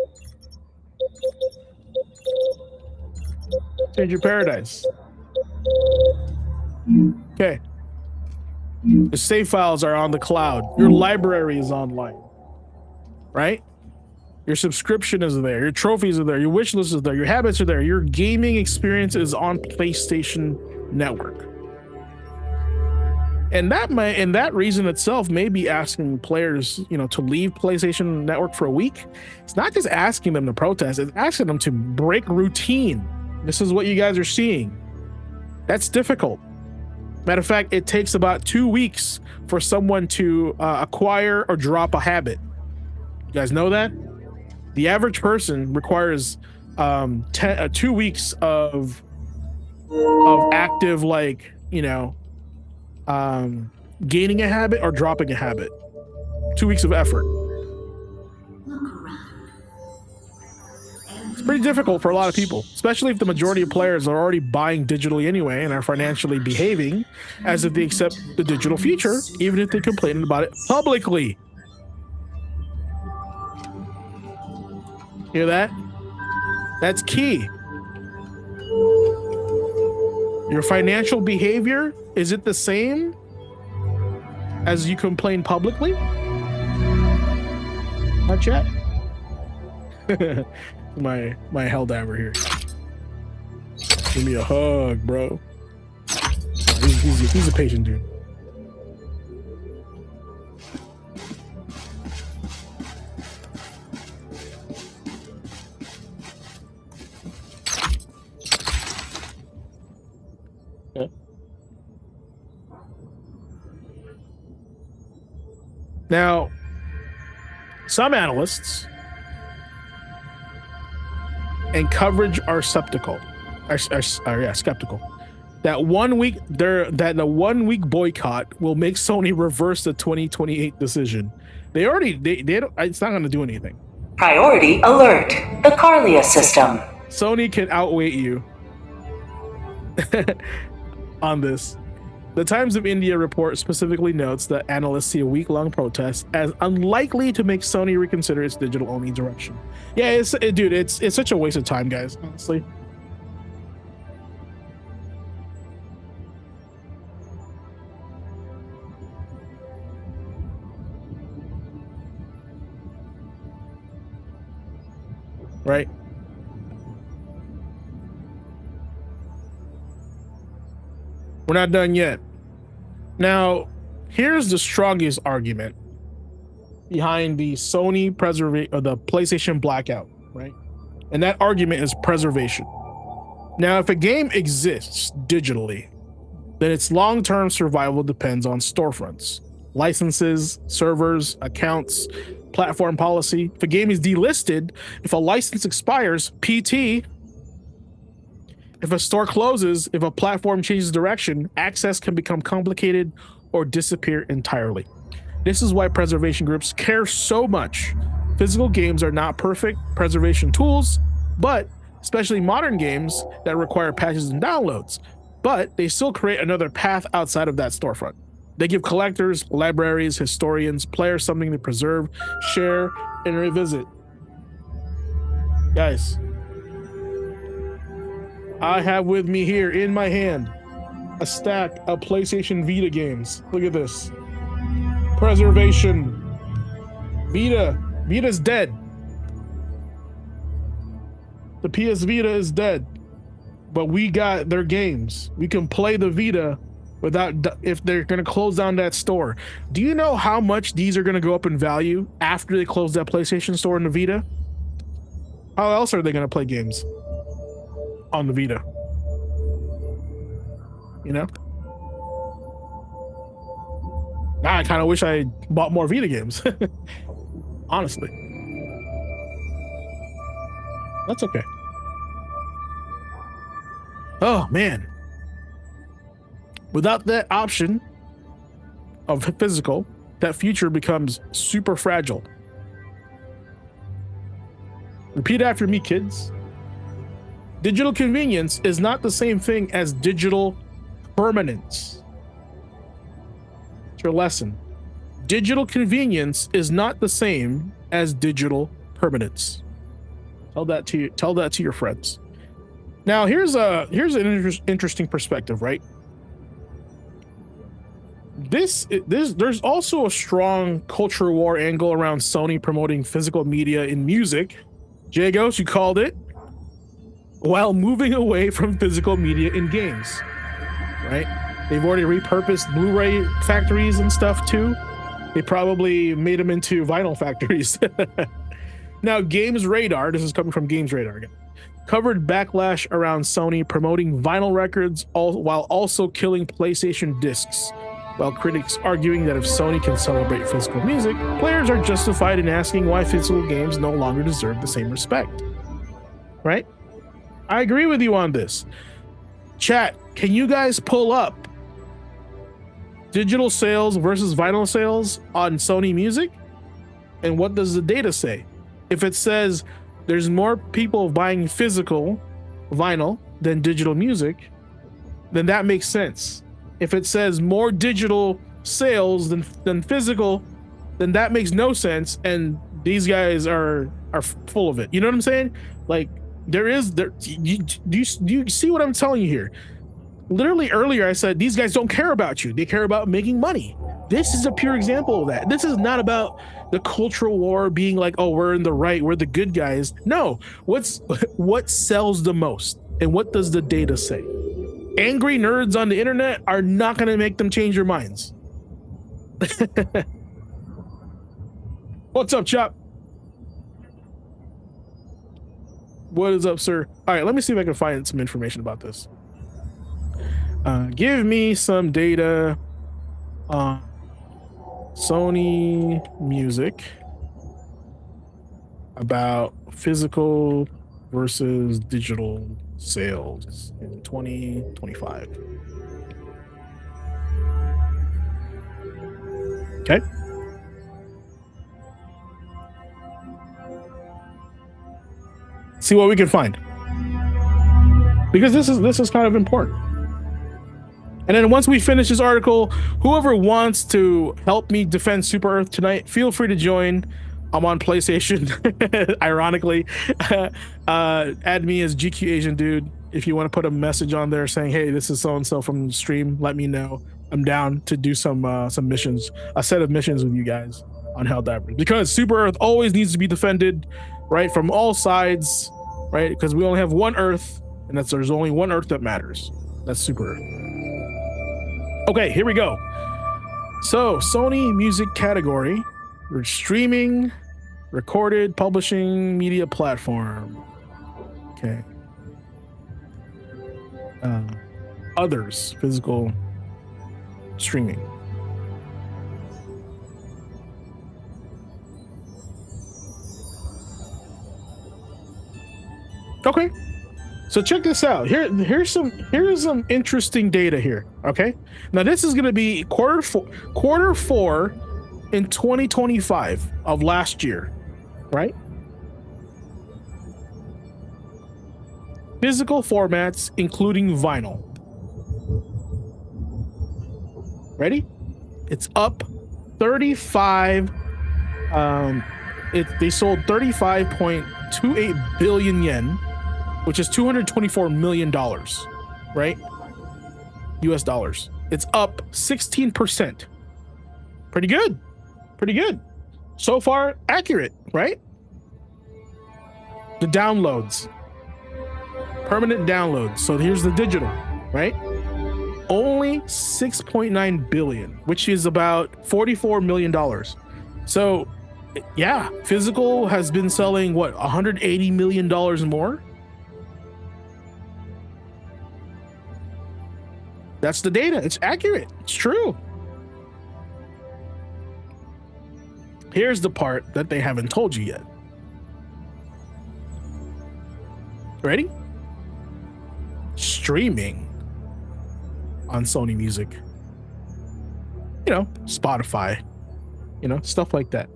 Change your paradise. Okay. The save files are on the cloud. Your library is online. Right? Your subscription is there. Your trophies are there. Your wish list is there. Your habits are there. Your gaming experience is on PlayStation Network. And that reason itself may be asking players, to leave PlayStation Network for a week. It's not just asking them to protest. It's asking them to break routine. This is what you guys are seeing. That's difficult. Matter of fact, it takes about 2 weeks for someone to acquire or drop a habit. You guys know that? The average person requires 2 weeks of active, gaining a habit or dropping a habit. 2 weeks of effort. It's pretty difficult for a lot of people, especially if the majority of players are already buying digitally anyway and are financially behaving as if they accept the digital future, even if they complain about it publicly. Hear that? That's key. Your financial behavior, is it the same as you complain publicly? Not yet. my Helldiver here. Give me a hug, bro. He's a patient dude. Yeah. Now, some analysts and coverage are skeptical. Skeptical. That the 1 week boycott will make Sony reverse the 2028 decision. They don't, it's not going to do anything. Priority alert. The Carlia system. Sony can outweigh you on this. The Times of India report specifically notes that analysts see a week-long protest as unlikely to make Sony reconsider its digital-only direction. Yeah, dude, it's such a waste of time, guys, honestly. Right? We're not done yet. Now, here's the strongest argument behind the Sony the PlayStation Blackout, right? And that argument is preservation. Now, if a game exists digitally, then its long-term survival depends on storefronts, licenses, servers, accounts, platform policy. If a game is delisted, if a license expires, PT. If a store closes, if a platform changes direction, access can become complicated or disappear entirely. This is why preservation groups care so much. Physical games are not perfect preservation tools, but especially modern games that require patches and downloads, but they still create another path outside of that storefront. They give collectors, libraries, historians, players something to preserve, share, and revisit. Guys, I have with me here in my hand a stack of PlayStation Vita games. Look at this. Preservation. Vita's dead. The PS Vita is dead. But we got their games. We can play the Vita without, if they're going to close down that store. Do you know how much these are going to go up in value after they close that PlayStation store in the Vita? How else are they going to play games on the Vita? You know? Now I kind of wish I bought more Vita games. Honestly. That's okay. Oh, man. Without that option of physical, that future becomes super fragile. Repeat after me, kids. Digital convenience is not the same thing as digital permanence. It's your lesson. Digital convenience is not the same as digital permanence. Tell that to your friends. Now, here's an interesting perspective, right? There's also a strong culture war angle around Sony promoting physical media in music. Jagos, you called it. While moving away from physical media in games, right? They've already repurposed Blu-ray factories and stuff too. They probably made them into vinyl factories. Now, Games Radar, this is coming from Games Radar again, covered backlash around Sony promoting vinyl records while also killing PlayStation discs, while critics arguing that if Sony can celebrate physical music, players are justified in asking why physical games no longer deserve the same respect. Right? I agree with you on this. Chat, can you guys pull up digital sales versus vinyl sales on Sony Music? And what does the data say? If it says there's more people buying physical vinyl than digital music, then that makes sense. If it says more digital sales than physical, then that makes no sense. And these guys are full of it. You know what I'm saying? Like do you see what I'm telling you here? Literally earlier I said these guys don't care about you. They care about making money. This is a pure example of that. This is not about the cultural war being like, oh, we're in the right, we're the good guys. No, what sells the most, and what does the data say? Angry nerds on the internet are not going to make them change their minds. What's up, Chop? What is up, sir? All right, let me see if I can find some information about this. Give me some data on Sony Music about physical versus digital sales in 2025. Okay. See what we can find, because this is kind of important. And then once we finish this article, whoever wants to help me defend Super Earth tonight, feel free to join. I'm on PlayStation, ironically. Add me as GQ Asian Dude. If you want to put a message on there saying, hey, this is so-and-so from the stream, let me know. I'm down to do some missions, a set of missions with you guys on Helldivers. Because Super Earth always needs to be defended, right, from all sides, right? Because we only have one Earth, and there's only one Earth that matters. That's Super Earth. Okay, here we go. So Sony Music category, we're streaming, recorded, publishing, media platform. Okay. Others, physical, streaming. Okay. So check this out. Here's some interesting data here. Okay. Now this is going to be quarter four in 2025 of last year, right? Physical formats, including vinyl. Ready? It's up 35. They sold 35.28 billion yen, which is $224 million, right? US dollars. It's up 16%. Pretty good. Pretty good. So far, accurate, right? The downloads. Permanent downloads. So here's the digital, right? Only 6.9 billion, which is about $44 million. So yeah, physical has been selling what, $180 million more? That's the data. It's accurate. It's true. Here's the part that they haven't told you yet. Ready? Streaming on Sony Music. You know, Spotify. You know, stuff like that.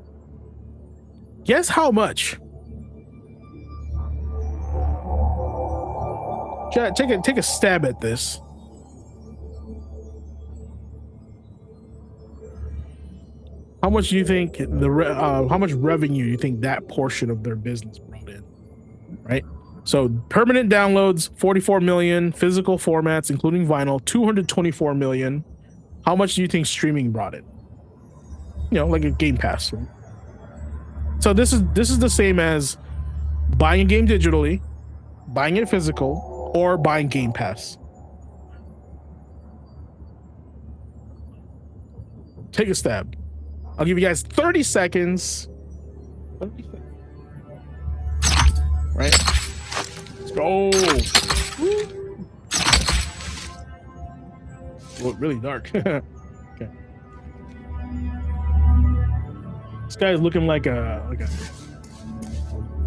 Guess how much? Take a stab at this. How much do you think how much revenue do you think that portion of their business brought in? Right? So permanent downloads, 44 million, physical formats, including vinyl, 224 million. How much do you think streaming brought in? You know, like a Game Pass. Right? So this is the same as buying a game digitally, buying it physical, or buying Game Pass. Take a stab. I'll give you guys 30 seconds. Right? Let's go. Woo. Oh, really dark. Okay. This guy's looking like a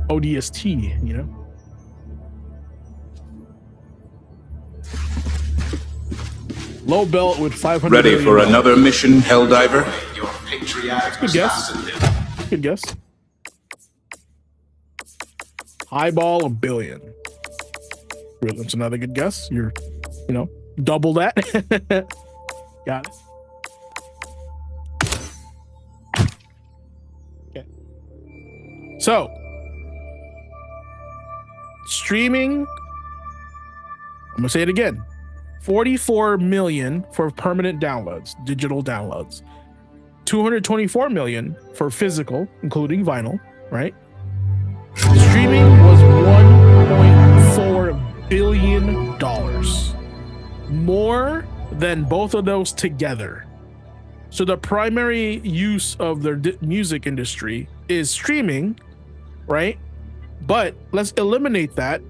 ODST, you know? Low belt with 500. Ready for another mission, Helldiver? Good guess. Good guess. Highball, $1 billion. That's another good guess. You're, double that. Got it. Okay. So, streaming, I'm gonna say it again. 44 million for permanent downloads, digital downloads. 224 million for physical, including vinyl, right? Streaming was $1.4 billion. More than both of those together. So the primary use of their music industry is streaming, right? But let's eliminate that.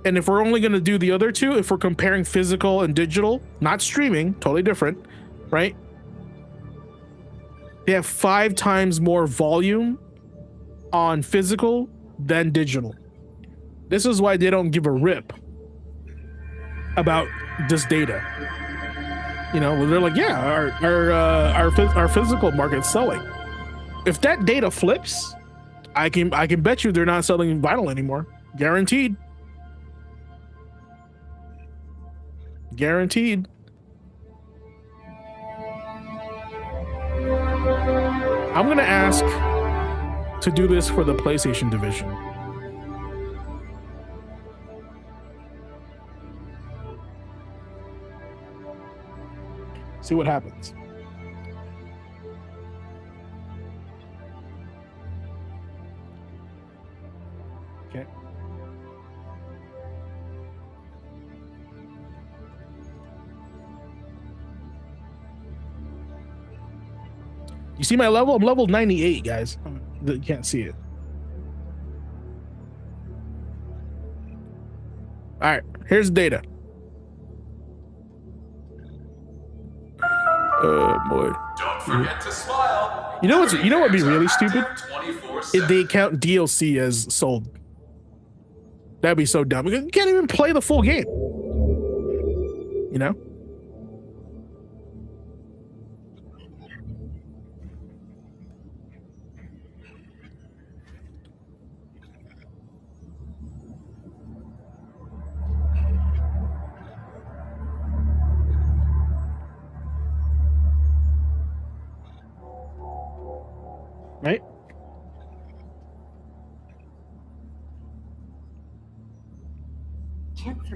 And if we're only going to do the other two, if we're comparing physical and digital, not streaming, totally different, right? They have 5 times more volume on physical than digital. This is why they don't give a rip about this data. They're like, yeah, our physical market's selling. If that data flips, I can bet you they're not selling vinyl anymore. Guaranteed. Guaranteed. I'm gonna ask to do this for the PlayStation division. See what happens. Okay. You see my level? I'm level 98, guys. You can't see it. All right, here's the data. Oh boy. Don't forget to smile. You know what would be really stupid? If they count DLC as sold. That'd be so dumb. Because you can't even play the full game. Right?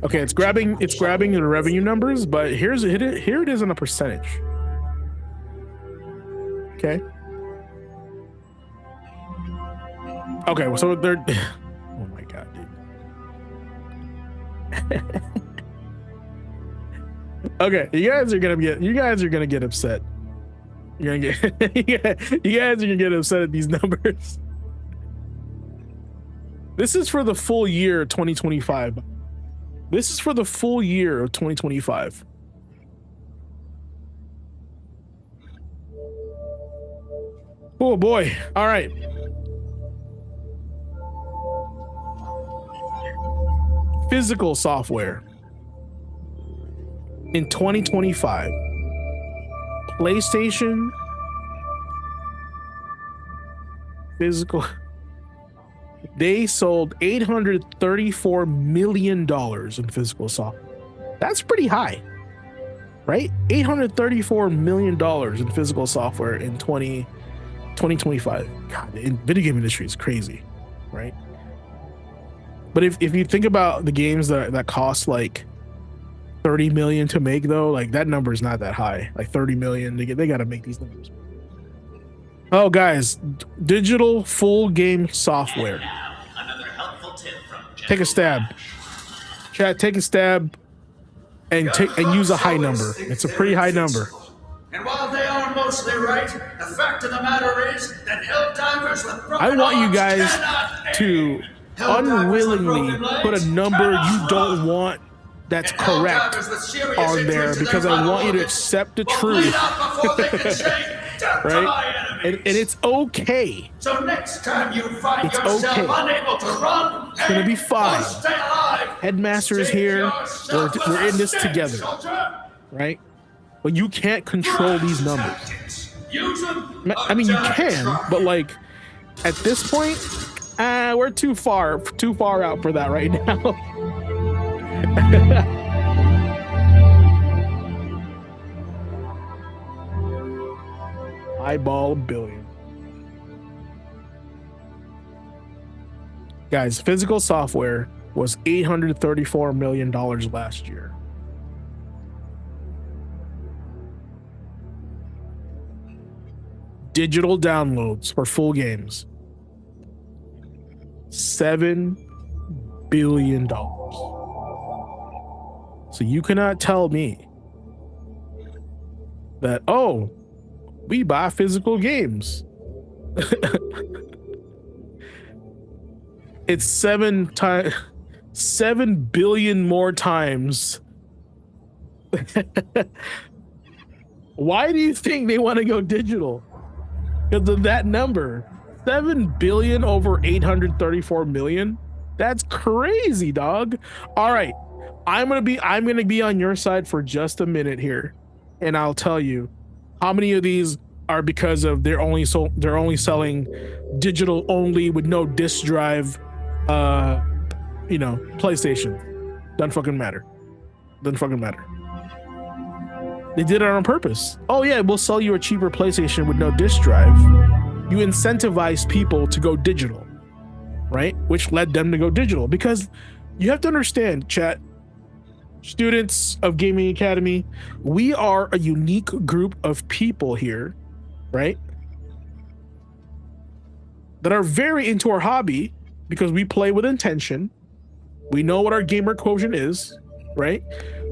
Okay, it's grabbing the revenue numbers, but here it is in a percentage. Okay. Okay, so they're oh my god, dude. Okay, you guys are gonna get upset. You're gonna get you guys are gonna get upset at these numbers. This is for the full year 2025. This is for the full year of 2025. Oh boy. All right. Physical software in 2025. PlayStation physical, they sold $834 million in physical software. That's pretty high, right? $834 million in physical software in 2025. God, the video game industry is crazy, right? But if you think about the games that cost like 30 million to make, though, like that number is not that high. Like 30 million, they got to make these numbers. Oh, guys, digital full game software. Another helpful tip from take a stab. Chat, take a stab and use a high number. It's a pretty high number. And while they are mostly right, the fact of the matter is that Helldivers with broken I want you arms guys cannot to Helldivers unwillingly with broken put a legs number you cannot don't run. want that's And correct Helldivers with serious on there, injuries to because their I want you to vital accept the organs will bleed truth. out before they can say, "Death to Right? my And enemies." it's okay. So next time you find It's yourself okay. unable to run, It's gonna be fine. or stay alive, Headmaster is save here. yourself We're in this with a together. stick, soldier. Right? but you can't control these numbers. Tactics. Use them. I mean, you can, but like at this point, we're too far out for that right now. Eyeball $1 billion. Guys, physical software was $834 million last year. Digital downloads for full games, $7 billion. So you cannot tell me that, oh, we buy physical games. It's 7 billion more times. Why do you think they want to go digital? Because of that number. 7 billion over 834 million. That's crazy, dog. All right. I'm gonna be on your side for just a minute here, and I'll tell you how many of these are because of they're only selling digital only with no disc drive, PlayStation. Doesn't fucking matter. They did it on purpose. Oh yeah, we'll sell you a cheaper PlayStation with no disc drive. You incentivize people to go digital, right? Which led them to go digital, because you have to understand, chat, students of Gaming Academy, we are a unique group of people here, right? That are very into our hobby because we play with intention. We know what our gamer quotient is, right?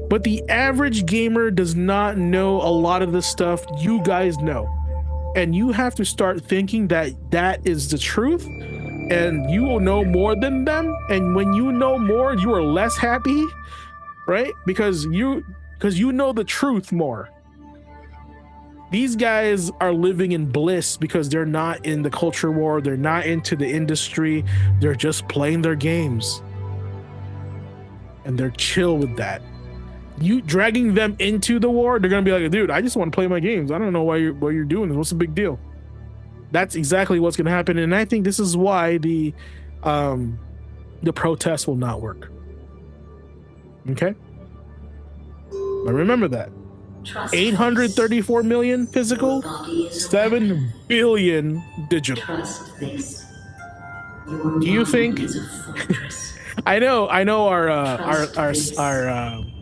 But the average gamer does not know a lot of the stuff you guys know. And you have to start thinking that that is the truth, and you will know more than them. And when you know more, you are less happy, right? Because you know the truth more. These guys are living in bliss because they're not in the culture war. They're not into the industry. They're just playing their games. And they're chill with that. You dragging them into the war, they're gonna be like, dude, I just want to play my games. I don't know why you're doing this. What's the big deal? That's exactly what's gonna happen. And I think this is why the protest will not work. Okay? But remember that. 834 million physical, 7 billion digital. Do you think I know our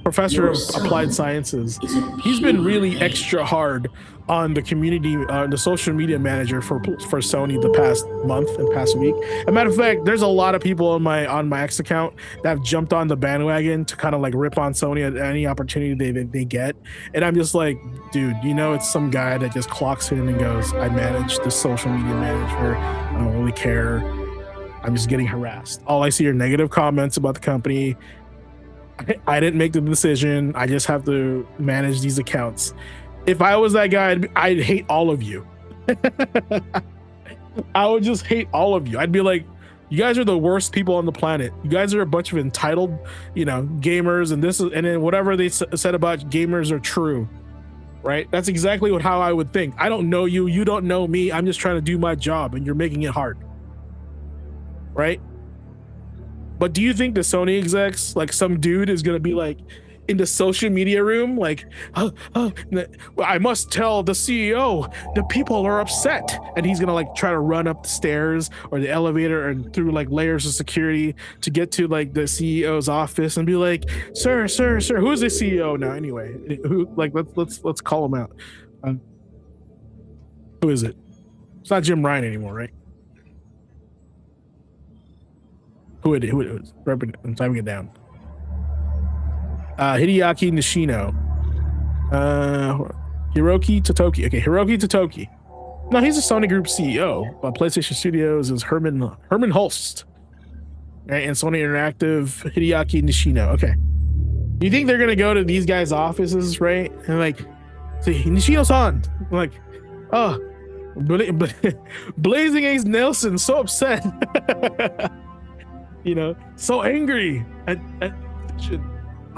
professor of applied sciences, he's been really extra hard on the community, the social media manager for Sony the past month and past week. As a matter of fact, there's a lot of people on my X account that have jumped on the bandwagon to kind of like rip on Sony at any opportunity they get. And I'm just like, dude, it's some guy that just clocks in and goes, I manage the social media manager. I don't really care. I'm just getting harassed. All I see are negative comments about the company. I didn't make the decision. I just have to manage these accounts. If I was that guy, I'd hate all of you. I would just hate all of you. I'd be like, you guys are the worst people on the planet. You guys are a bunch of entitled, gamers, and then whatever they said about gamers are true, right? That's exactly how I would think. I don't know you. You don't know me. I'm just trying to do my job, and you're making it hard, right? But do you think the Sony execs, like some dude is gonna be like in the social media room, like, I must tell the CEO the people are upset, and he's gonna like try to run up the stairs or the elevator and through like layers of security to get to like the CEO's office and be like, sir, who's the CEO now anyway? Who, like, let's call him out. Who is it? It's not Jim Ryan anymore, right? Who it is? I'm typing it down. Hideaki Nishino. Hiroki Totoki. Okay, Hiroki Totoki. No, he's a Sony Group CEO. PlayStation Studios is Herman Holst. Right, and Sony Interactive, Hideaki Nishino. Okay. You think they're gonna go to these guys' offices, right? And like, see, Nishino-san. Like, oh, Blazing Ace Nelson, so upset. So angry at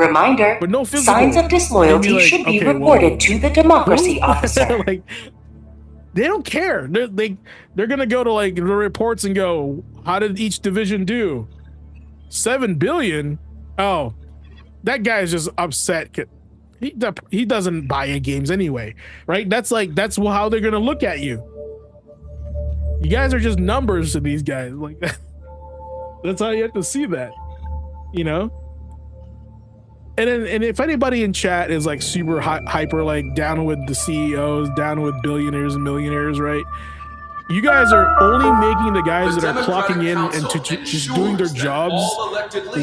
Reminder, but no physical. signs of disloyalty Like, should be okay, reported well, to the democracy who? officer. Like, they don't care. They're gonna go to like the reports and go, how did each division do? 7 billion? Oh, that guy is just upset. He doesn't buy your games anyway, right? That's how they're gonna look at you. You guys are just numbers to these guys. Like that's how you have to see that, you know. And if anybody in chat is like super hyper, like down with the CEOs, down with billionaires and millionaires, right? You guys are only making the guys that are clocking in and just doing their jobs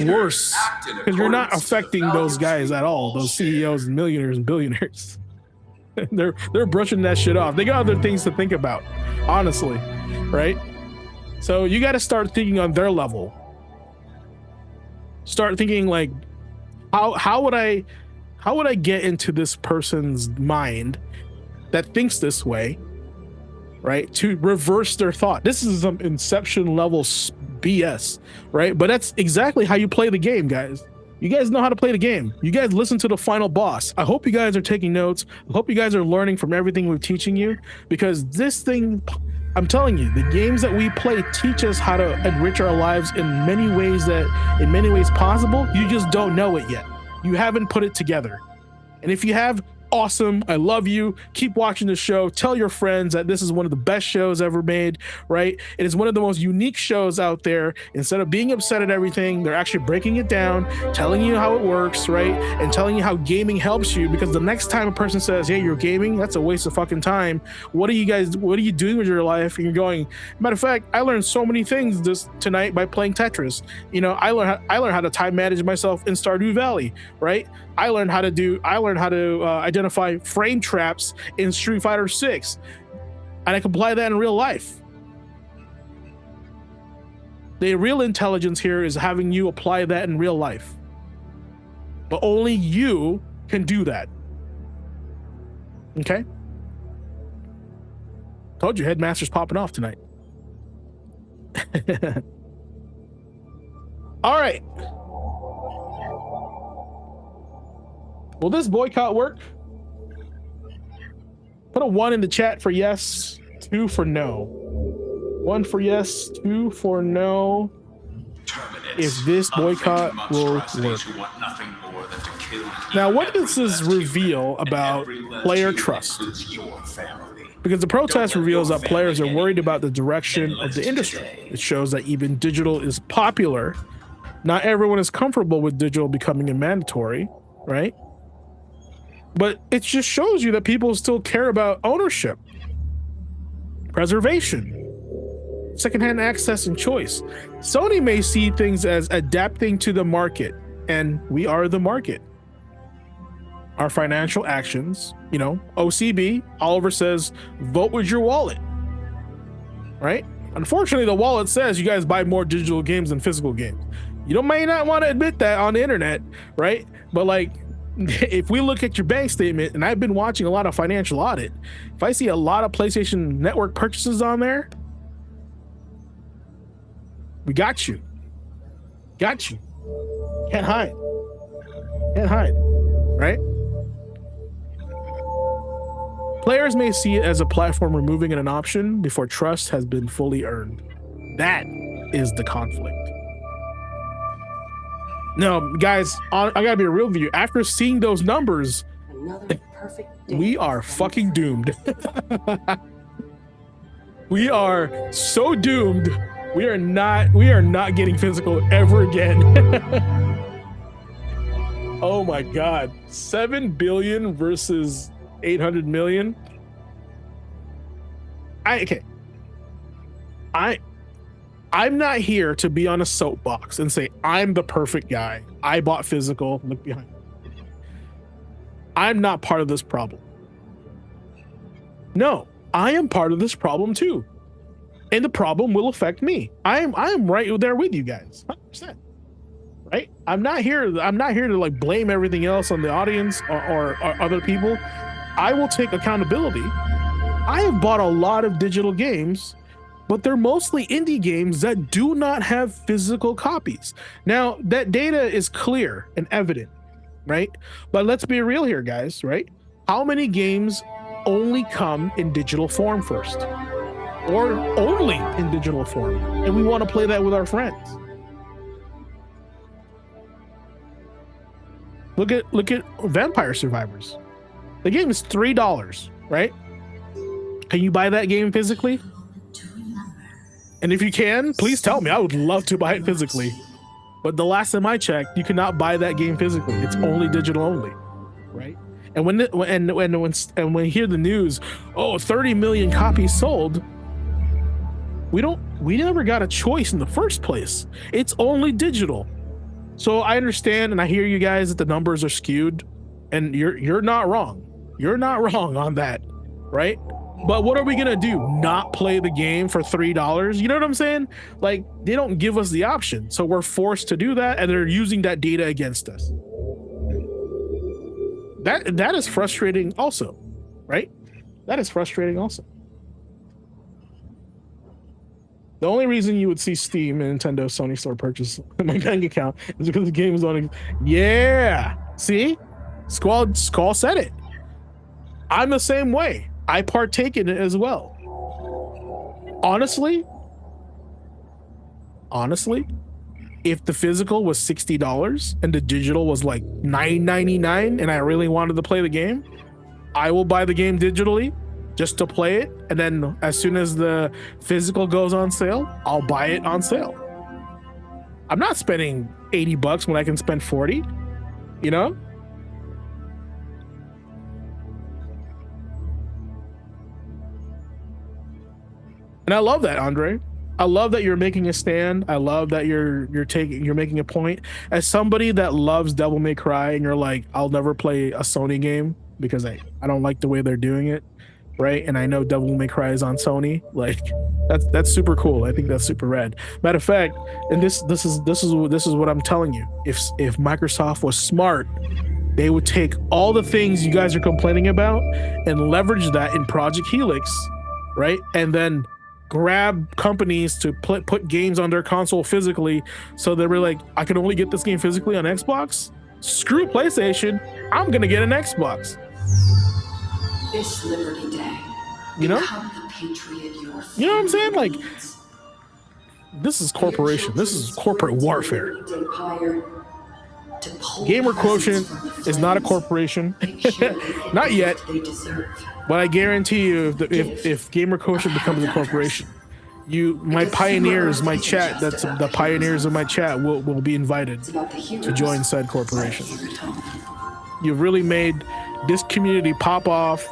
worse, because you're not affecting those guys at all. Those CEOs and millionaires and billionaires, they're brushing that shit off. They got other things to think about, honestly, right? So you got to start thinking on their level. Start thinking like, how would I get into this person's mind that thinks this way, right? To reverse their thought. This is some Inception level BS, right? But that's exactly how you play the game, guys. You guys know how to play the game. You guys listen to the final boss. I hope you guys are taking notes. I hope you guys are learning from everything we're teaching you, because this thing, I'm telling you, the games that we play teach us how to enrich our lives in many ways possible. You just don't know it yet. You haven't put it together. And if you have, awesome. I love you. Keep watching the show. Tell your friends that this is one of the best shows ever made, right? It is one of the most unique shows out there. Instead of being upset at everything, they're actually breaking it down, telling you how it works, right? And telling you how gaming helps you, because the next time a person says, hey, you're gaming, that's a waste of fucking time. What are you doing with your life? And you're going, matter of fact, I learned so many things tonight by playing Tetris. You know, I learned how to time manage myself in Stardew Valley, right? I learned how to identify frame traps in Street Fighter 6, and I can apply that in real life. The real intelligence here is having you apply that in real life, but only you can do that. Okay? Told you, Headmaster's popping off tonight. All right. Will this boycott work? Put a 1 in the chat for yes, 2 for no. 1 for yes, 2 for no. If this boycott will work. Now, what does this reveal about player trust? Because the protest reveals that players are worried about the direction of the industry. It shows that even digital is popular. Not everyone is comfortable with digital becoming a mandatory, right? But it just shows you that people still care about ownership, preservation, secondhand access, and choice. Sony may see things as adapting to the market, and we are the market. Our financial actions, you know, OCB, Oliver says, vote with your wallet, right? Unfortunately, the wallet says you guys buy more digital games than physical games. You may not want to admit that on the internet, right? But like, if we look at your bank statement, and I've been watching a lot of financial audit, if I see a lot of PlayStation Network purchases on there, we got you. Got you. Can't hide. Can't hide, right? Players may see it as a platform removing an option before trust has been fully earned. That is the conflict. No, guys, I gotta be real with you. After seeing those numbers, we are fucking doomed. We are so doomed. We are not getting physical ever again. Oh my God. 7 billion versus 800 million. I'm not here to be on a soapbox and say I'm the perfect guy. I bought physical. Look behind me. I'm not part of this problem. No, I am part of this problem too. And the problem will affect me. I am right there with you guys. 100%. Right? I'm not here to like blame everything else on the audience or other people. I will take accountability. I have bought a lot of digital games, but they're mostly indie games that do not have physical copies. Now, that data is clear and evident. right? But let's be real here, guys, right? How many games only come in digital form first, or only in digital form, and we want to play that with our friends? Look at Vampire Survivors. The game is $3, right? Can you buy that game physically? And if you can, please tell me. I would love to buy it physically. But the last time I checked, you cannot buy that game physically. It's only digital only, right? And when we hear the news, oh, 30 million copies sold, we never got a choice in the first place. It's only digital. So I understand and I hear you guys that the numbers are skewed, and you're not wrong. You're not wrong on that, right? But what are we gonna do? Not play the game for $3? You know what I'm saying? Like, they don't give us the option, so we're forced to do that, and they're using that data against us. That is frustrating also, right? That is frustrating also. The only reason you would see Steam and Nintendo Sony store purchase my bank account is because the game is on. Yeah, see, Squall said it. I'm the same way. I partake in it as well. Honestly, if the physical was $60 and the digital was like $9.99 and I really wanted to play the game, I will buy the game digitally just to play it, and then as soon as the physical goes on sale, I'll buy it on sale. I'm not spending $80 when I can spend 40, you know? And I love that, Andre. I love that you're making a stand. I love that you're making a point. As somebody that loves Devil May Cry, and you're like, I'll never play a Sony game because I don't like the way they're doing it, right? And I know Devil May Cry is on Sony. Like, that's super cool. I think that's super rad. Matter of fact, and this is what I'm telling you. If Microsoft was smart, they would take all the things you guys are complaining about and leverage that in Project Helix, right? And then grab companies to put games on their console physically, so they were like, I can only get this game physically on Xbox. Screw PlayStation, I'm gonna get an Xbox. This Liberty Day, you know, become the patriot your you know what I'm saying? Like, needs. this is corporation. This is corporate warfare. Day higher to pull Gamer presents Quotient from the is not a flames. corporation, Make sure they get not yet. what they deserve. But I guarantee you, if Gamer Quotient becomes a corporation, my pioneers, my chat, that's the pioneers of my chat will be invited It's about the heroes to join said corporation. here at home. You've really made this community pop off.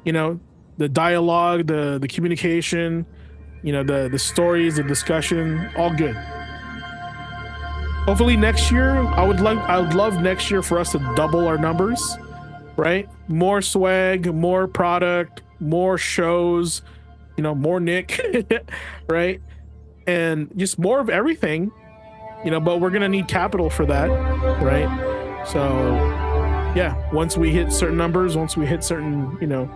You know, the dialogue, the communication, you know, the stories, the discussion, all good. Hopefully next year, I would love next year for us to double our numbers, right? More swag, more product, more shows, you know, more Nick, right? And just more of everything, you know, but we're gonna need capital for that, right? So yeah, once we hit certain numbers, once we hit certain, you know,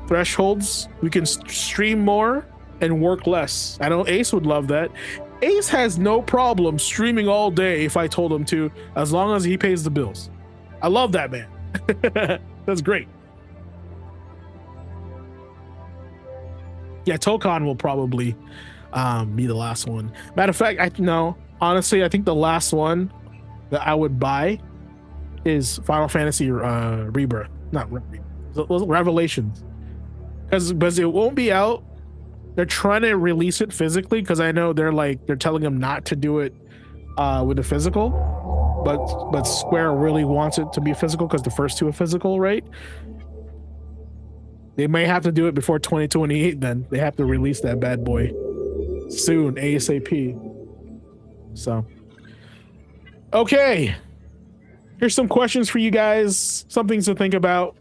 thresholds, we can stream more and work less. I know Ace would love that. Ace has no problem streaming all day if I told him to, as long as he pays the bills. I love that, man. That's great. Yeah, Tokon will probably be the last one. Matter of fact, honestly, I think the last one that I would buy is Final Fantasy Rebirth, not Revelations, because it won't be out. They're trying to release it physically, because I know they're telling them not to do it with the physical, but Square really wants it to be physical because the first two are physical, right? They may have to do it before 2028. Then they have to release that bad boy soon, ASAP. So, okay, here's some questions for you guys, some things to think about.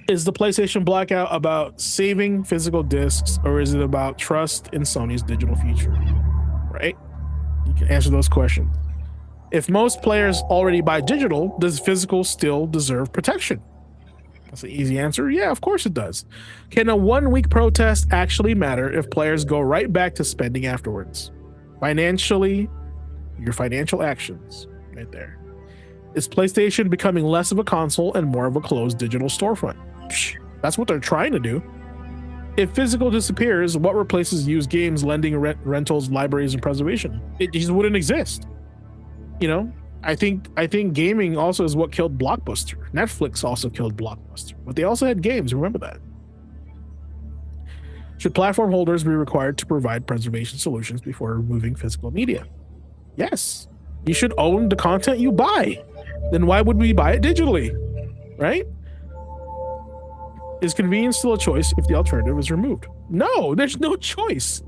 Is the PlayStation Blackout about saving physical discs, or is it about trust in Sony's digital future? Right? You can answer those questions. If most players already buy digital, does physical still deserve protection? That's an easy answer. Yeah, of course it does. Can a 1 week protest actually matter if players go right back to spending afterwards? Financially, your financial actions right there. Is PlayStation becoming less of a console and more of a closed digital storefront? Psh, that's what they're trying to do. If physical disappears, what replaces used games, lending, rentals, libraries, and preservation? It just wouldn't exist. You know, I think gaming also is what killed Blockbuster. Netflix also killed Blockbuster, but they also had games. Remember that. Should platform holders be required to provide preservation solutions before removing physical media? Yes. You should own the content you buy. Then why would we buy it digitally? Right? Is convenience still a choice if the alternative is removed? No, there's no choice.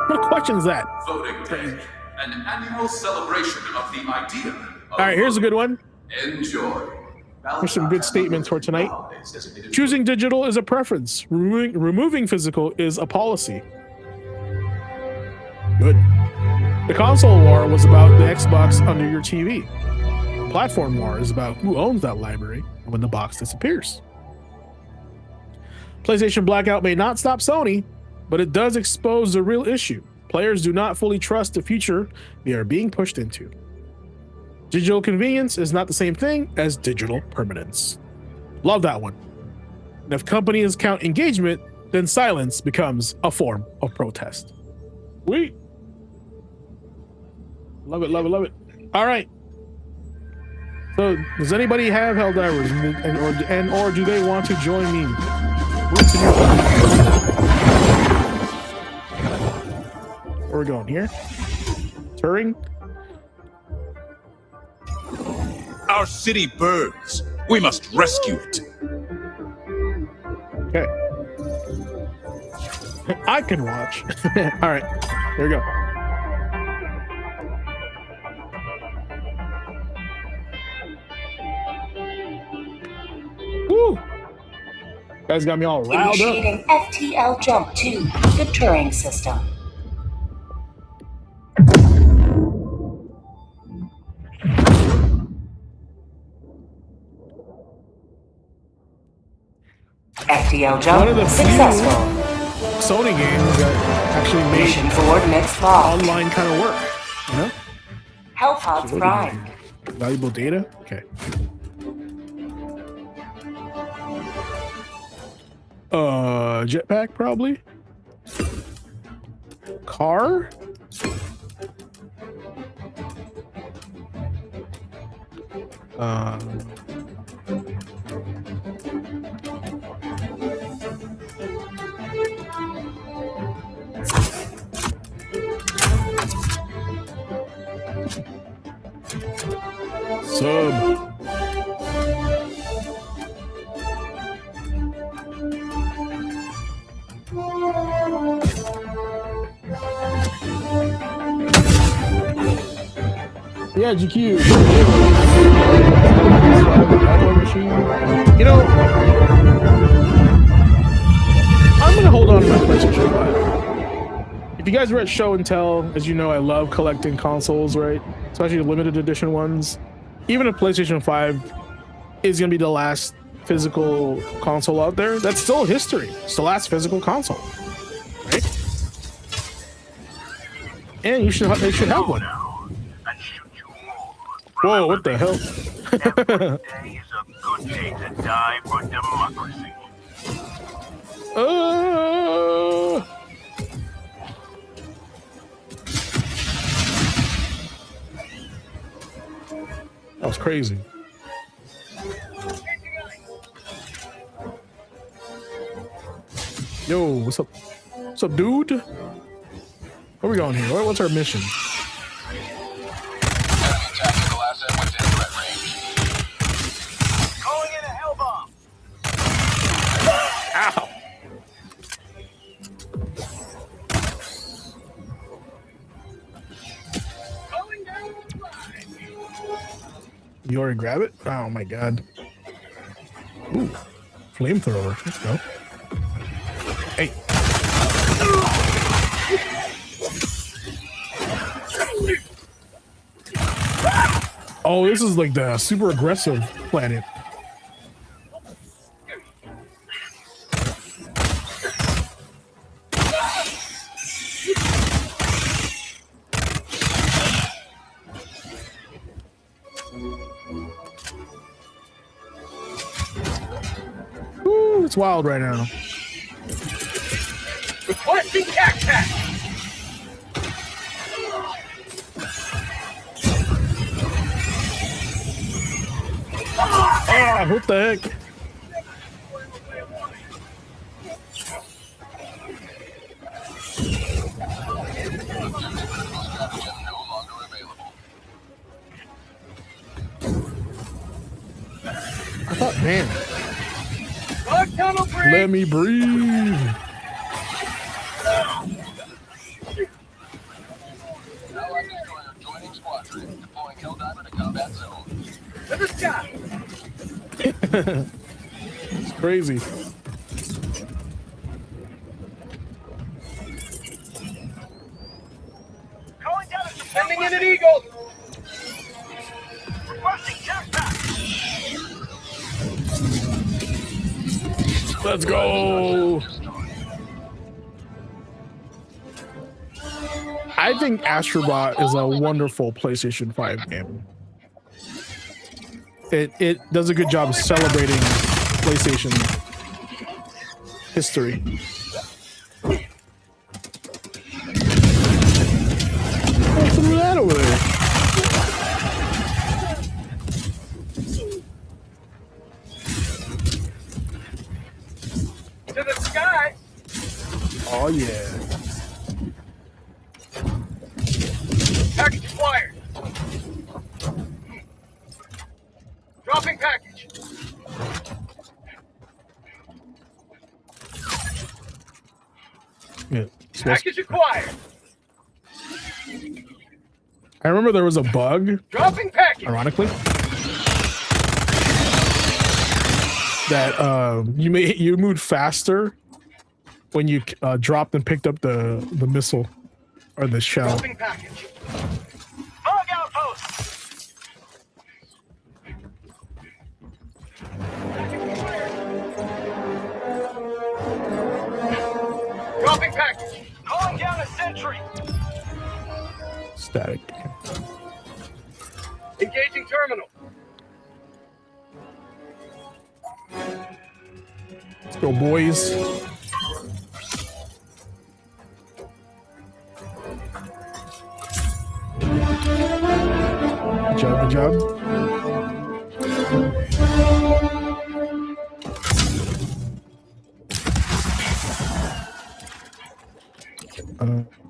What question is that? Voting Day, an annual celebration of the idea. All right, here's a good one. Enjoy. There's some good statements for tonight. Choosing digital is a preference. Removing physical is a policy. Good. The console war was about the Xbox under your TV. The platform war is about who owns that library and when the box disappears. PlayStation Blackout may not stop Sony, but it does expose the real issue. Players do not fully trust the future they are being pushed into. Digital convenience is not the same thing as digital permanence. Love that one. And if companies count engagement, then silence becomes a form of protest. Sweet. Love it, love it, love it. All right. So, does anybody have Helldivers, or do they want to join me? Where are we going here? Turing? Our city burns. We must rescue it. Okay. I can watch. All right. Here we go. Woo! Guys got me all riled up. Initiating FTL jump to the Turing system. FTL One jump of the few successful. Sony games that actually made Mission coordinates locked. online kind of work. You know? Hell pods primed. Valuable data? Okay. Jetpack probably. Car? Sub. Yeah, GQ. You know, I'm gonna hold on to my PlayStation 5. If you guys were at Show and Tell, as you know, I love collecting consoles, right? Especially the limited edition ones. Even if PlayStation 5 is gonna be the last physical console out there, that's still history. It's the last physical console, right? And they should have one. Whoa, what the hell? Today is a good day to die for democracy. That was crazy. Yo, what's up? What's up, dude? Where are we going here? What's our mission? Ow! You already grab it? Oh my god. Ooh. Flamethrower. Let's go. Hey. Oh, this is like the super aggressive planet. It's wild right now. Requesting tac-tac. Ah, what the heck? I thought, man, let me breathe. It's crazy. Sending in an eagle. Let's go. I think Astrobot is a wonderful PlayStation 5 game. It does a good job of celebrating PlayStation history. What's that over there? To the sky. Oh yeah. Package acquired. Dropping package. Yeah. Package acquired. I remember there was a bug, Dropping package. ironically, that you moved faster when you dropped and picked up the missile or the shell. Dropping package. Bug outpost. Dropping package. Calling down a sentry. Static. Engaging terminal. Let's go, boys. Good job, good job.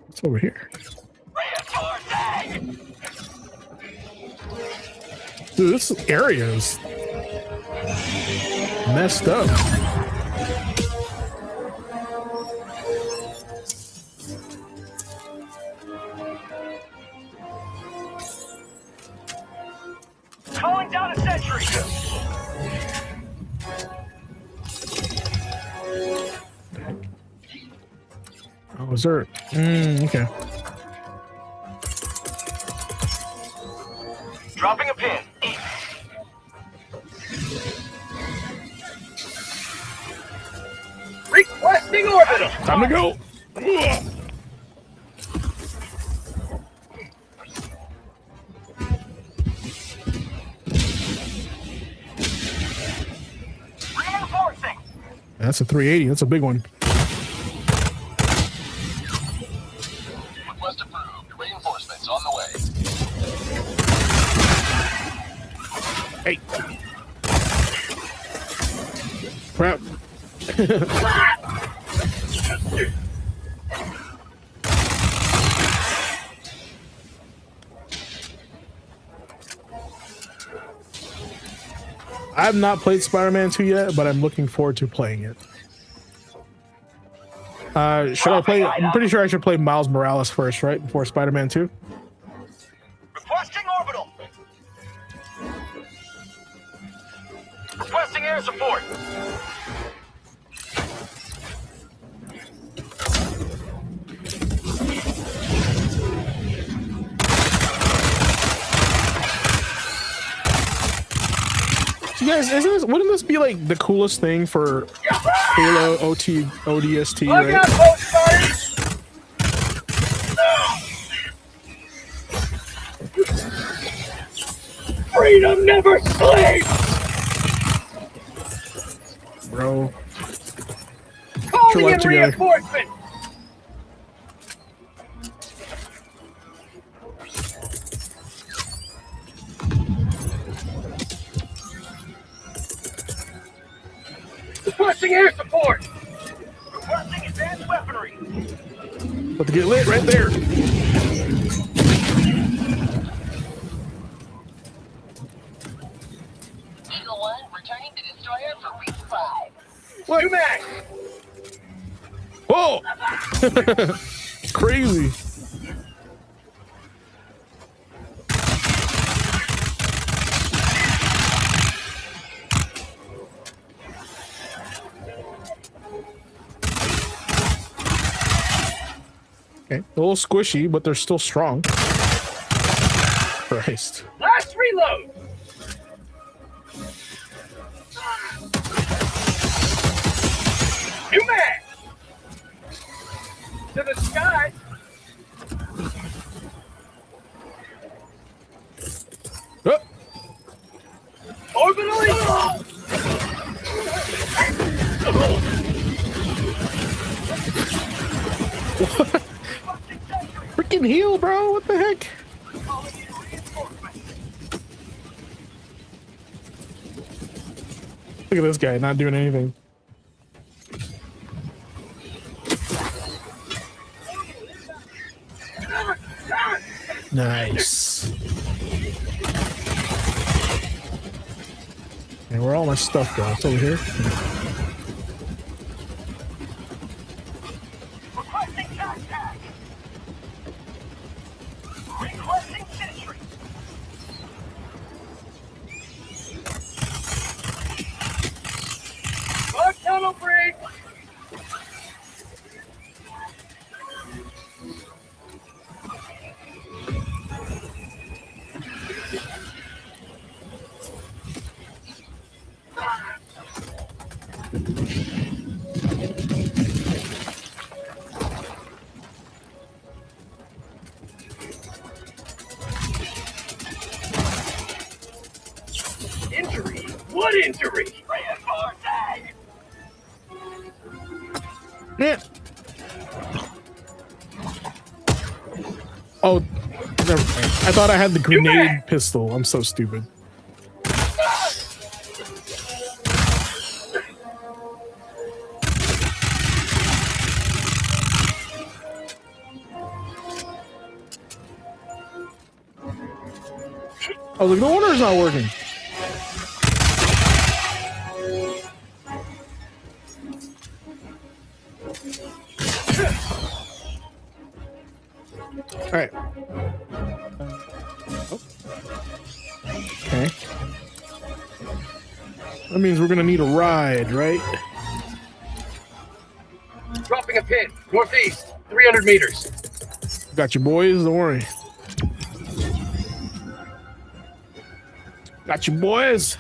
What's over here? Dude, this area is messed up. Calling down a sentry. Oh, is there? Okay. Dropping a pin. Requesting orbital. Time to go. Reinforcing. That's a 380. That's a big one. Request approved. Reinforcements on the way. Hey. Crap. I have not played Spider-Man 2 yet, but I'm looking forward to playing it. Should I play? I'm pretty sure I should play Miles Morales first, right? Before Spider-Man 2? Requesting orbital. Requesting air support. You guys, wouldn't this be like the coolest thing for Halo ODST, Bug right? outpost, buddy. Freedom never sleeps. Bro. Get your life together. Reinforcements! Requesting air support! Requesting advanced weaponry! About to get lit right there. Eagle 1 returning to destroyer for resupply. What? UMAC! Whoa! Crazy. Okay, a little squishy, but they're still strong. Christ. Last reload! UMAC! To the sky! Oh, Orbitally! freaking heal, bro. What the heck? Look at this guy not doing anything. Nice. And where all my stuff go? It's over here. Requesting contact! Requesting sentry! Bug tunnel break! Injury? What injury? Reinforcing! Yeah. Oh, never mind. I thought I had the grenade pistol. I'm so stupid. I was like, no wonder it's not working. All right. Oh. Okay. That means we're gonna need a ride, right? Dropping a pin, northeast, 300 meters. Got you, boys. Don't worry. Got you, boys.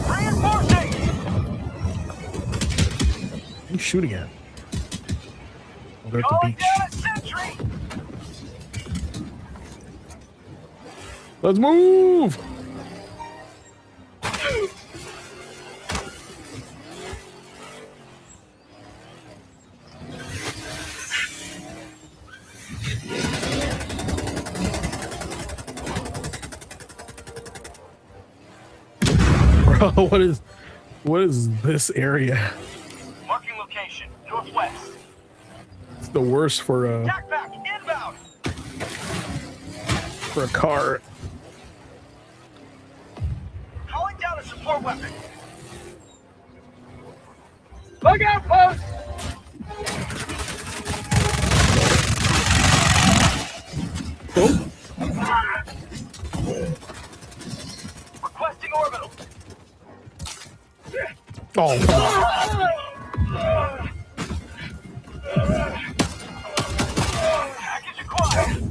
Reinforcing! What are you shooting at? Oh, they're at the Calling beach. down a sentry! Let's move. Bro, what is this area? Marking location, northwest. It's the worst for Backpack, inbound! a car. Calling down a support weapon. Bug outpost! Oh, Requesting orbital. oh, come on. Package acquired.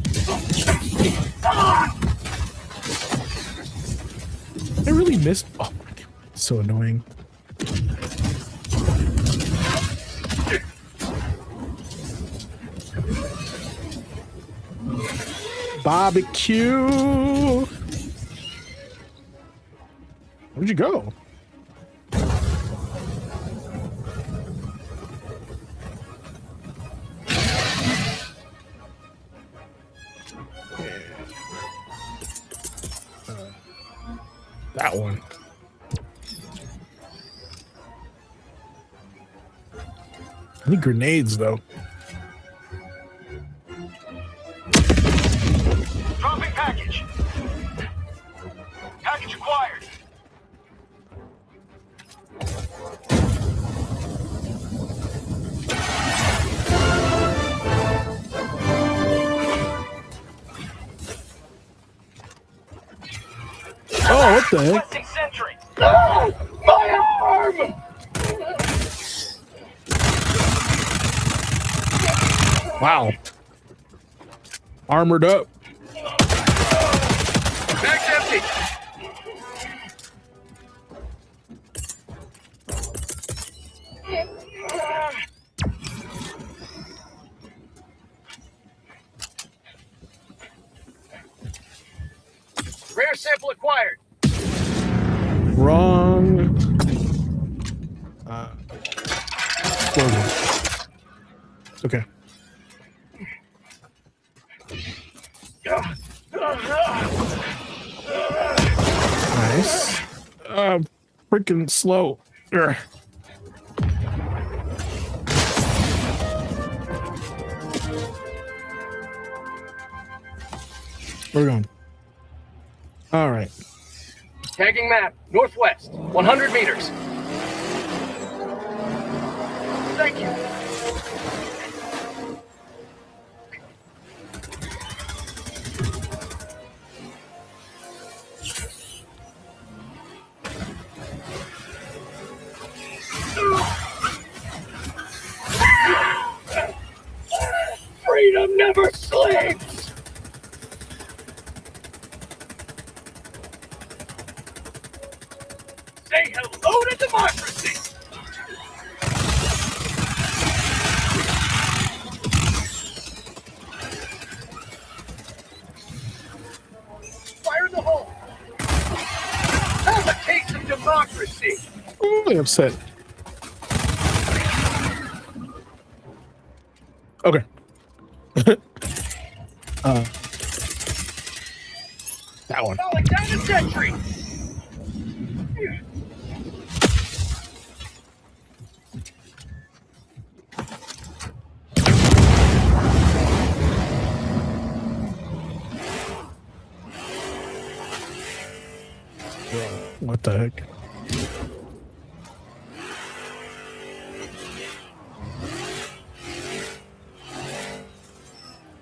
I really missed. Oh my god, so annoying. Barbecue. Where'd you go? That one. I need grenades though. Dropping package. Package acquired. Oh, what the heck? Requesting sentry. Wow. Armored up. Bag's empty. Rare sample acquired. Wrong. Explosion. It's okay. Nice. Freaking slow. Urgh. Where we going? All right. Tagging map, northwest, 100 meters. Thank you. Freedom never sleeps! Say hello to democracy! Fire in the hole! Have a taste of democracy! I'm really upset. Okay. That one. Falling down the sentry! What the heck?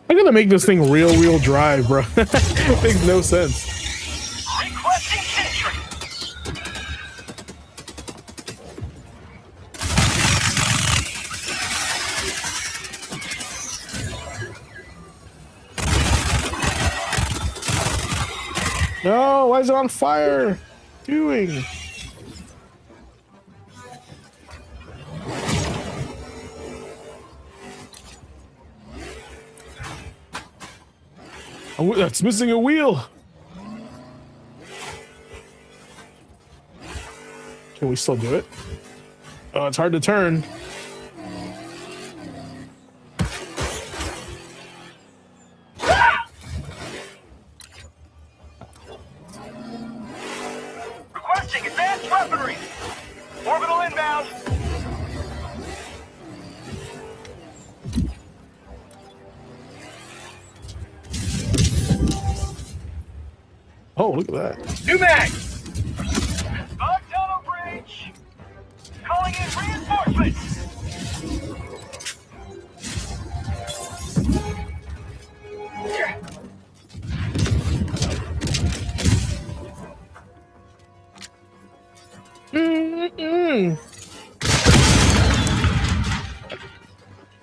I'm gonna make this thing real drive, bro. Makes no sense. Requesting sentry! No, why is it on fire? Doing. Oh, that's missing a wheel. Can we still do it? Oh, it's hard to turn. Requesting advanced weaponry! Orbital inbound! Oh, look at that. New mag! Bug tunnel breach! Calling in reinforcements!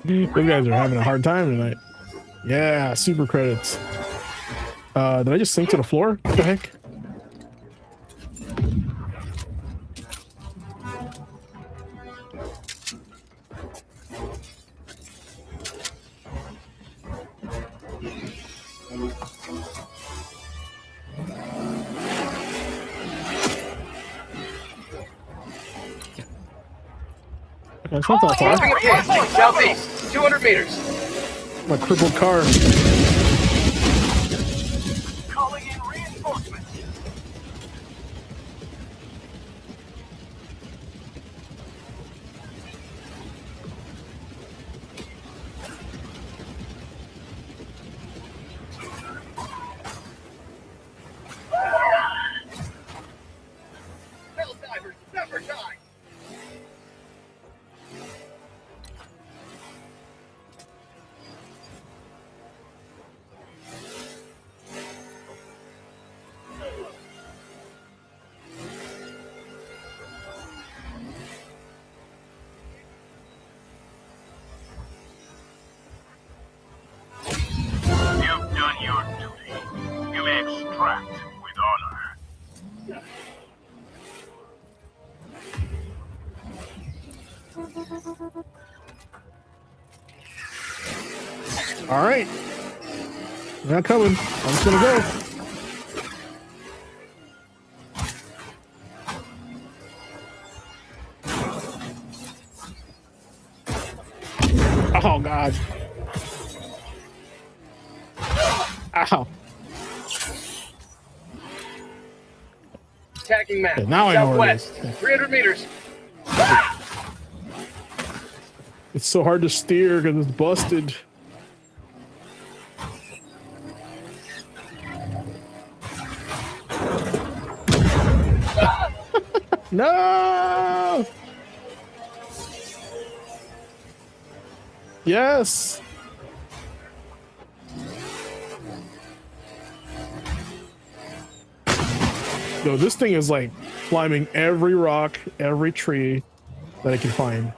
You guys are having a hard time tonight. Yeah, super credits. Did I just sink to the floor? What the heck? Okay, it's not that far. Southeast, 200 meters. My crippled car. Calling in reinforcements. All right. They're not coming. I'm just gonna go. Oh God. Ow. Attacking map. Okay, now I know where it Southwest. is. 300 meters. It's so hard to steer because it's busted. No! Yes! Yo, this thing is like climbing every rock, every tree that I can find.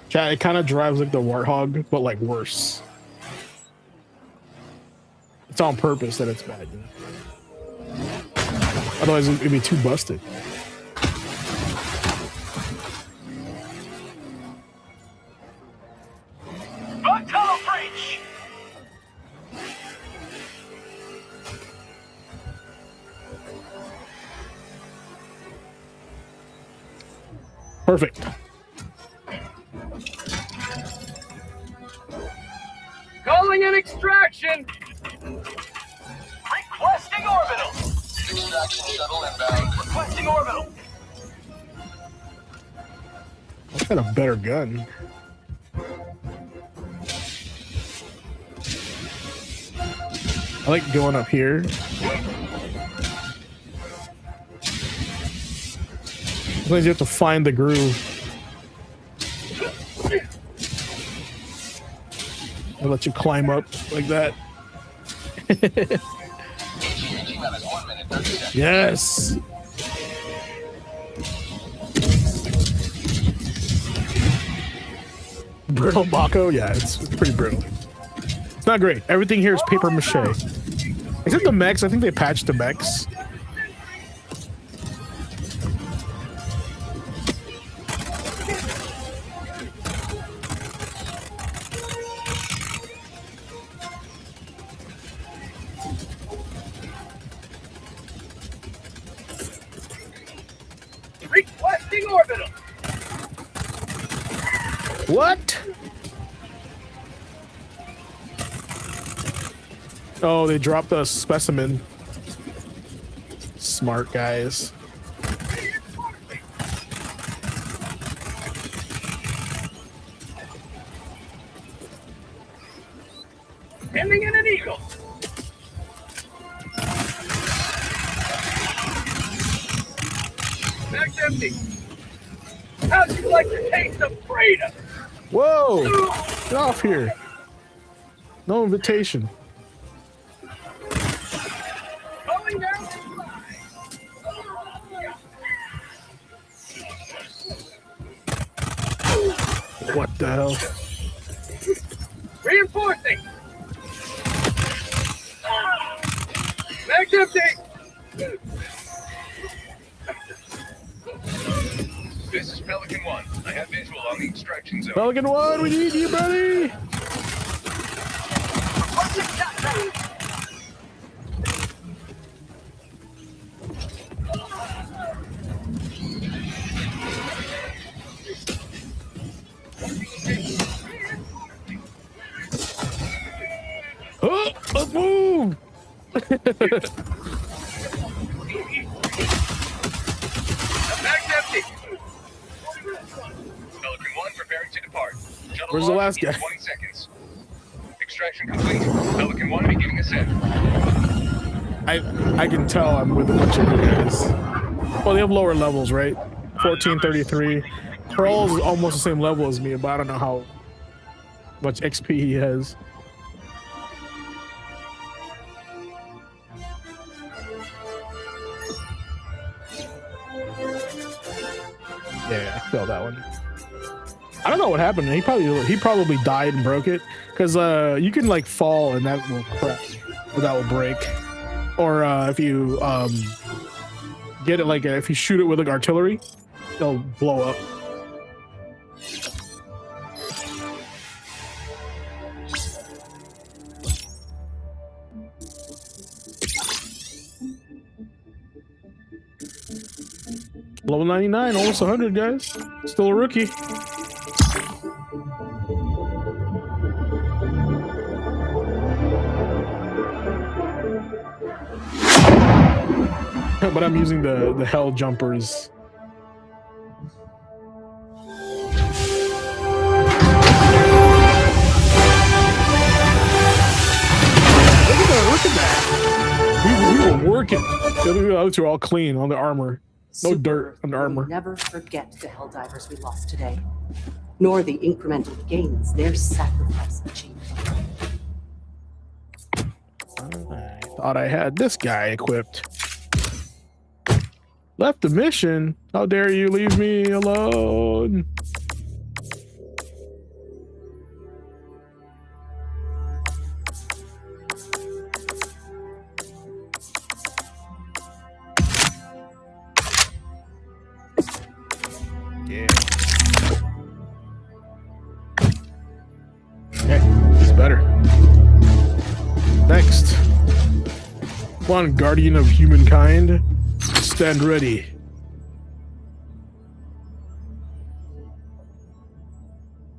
Chat, it kind of drives like the Warthog, but like worse. It's on purpose that it's bad. You know? Otherwise, it'd be too busted. Tunnel breach. Perfect. Calling an extraction. Requesting orbital. Extraction shuttle inbound. Requesting orbital. I've got a better gun. I like going up here. Sometimes you have to find the groove. I'll let you climb up like that. Yes. Brittle Baco? Yeah, it's pretty brittle. It's not great. Everything here is paper mache. Except the mechs. I think they patched the mechs. Requesting orbital. What? Oh, they dropped a specimen. Smart guys. Ending in an eagle. Back empty. How'd you like the taste of freedom? Whoa! Get off here. No invitation. Going down the slide. What the hell? Reinforcing. Back empty. This is Pelican 1. I have visual on the extraction zone. Pelican 1, we need you, buddy! Oh, let's move! Back empty. Pelican 1 preparing to depart. Shuttle Where's the launch last in guy? 20 seconds. Extraction complete. Pelican 1 beginning ascent. I can tell I'm with a bunch of you guys. Well, they have lower levels, right? 1433. Pearl is almost the same level as me, but I don't know how much XP he has. Yeah, I felt that one. I don't know what happened. He probably died and broke it because you can like fall and that will crash or that will break. Or if you get it like if you shoot it with like artillery, they'll blow up. Level 99, almost 100, guys. Still a rookie. But I'm using the hell jumpers. Look at that. We were working. The other two are all clean on the armor. No dirt on the armor. We'll never forget the Helldivers we lost today, nor the incremental gains their sacrifice achieved. I thought I had this guy equipped. Left the mission? How dare you leave me alone? Yeah. Okay, it's better. Next. One guardian of humankind. Stand ready.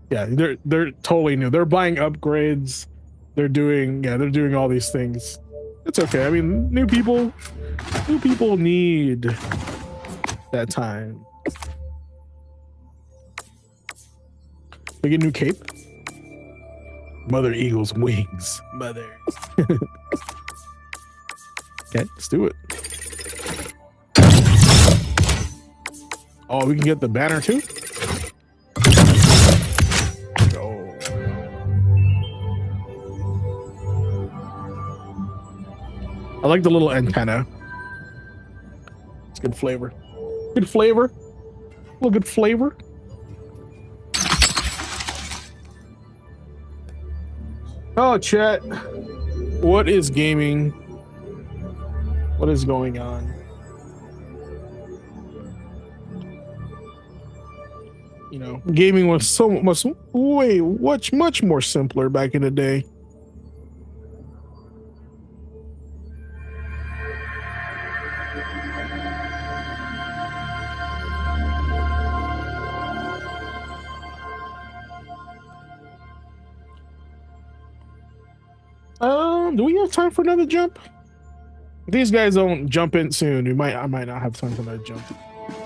Yeah, they're totally new. They're buying upgrades. They're doing all these things. It's okay. I mean, new people need that time. We get a new cape. Mother Eagle's wings. Mother. Okay, let's do it. Oh, we can get the banner too? Oh. I like the little antenna. It's good flavor. Good flavor. A little good flavor. Oh, chat. What is gaming? What is going on? You know, gaming was so much much more simpler back in the day. Do we have time for another jump? These guys don't jump in soon. I might not have time for another jump.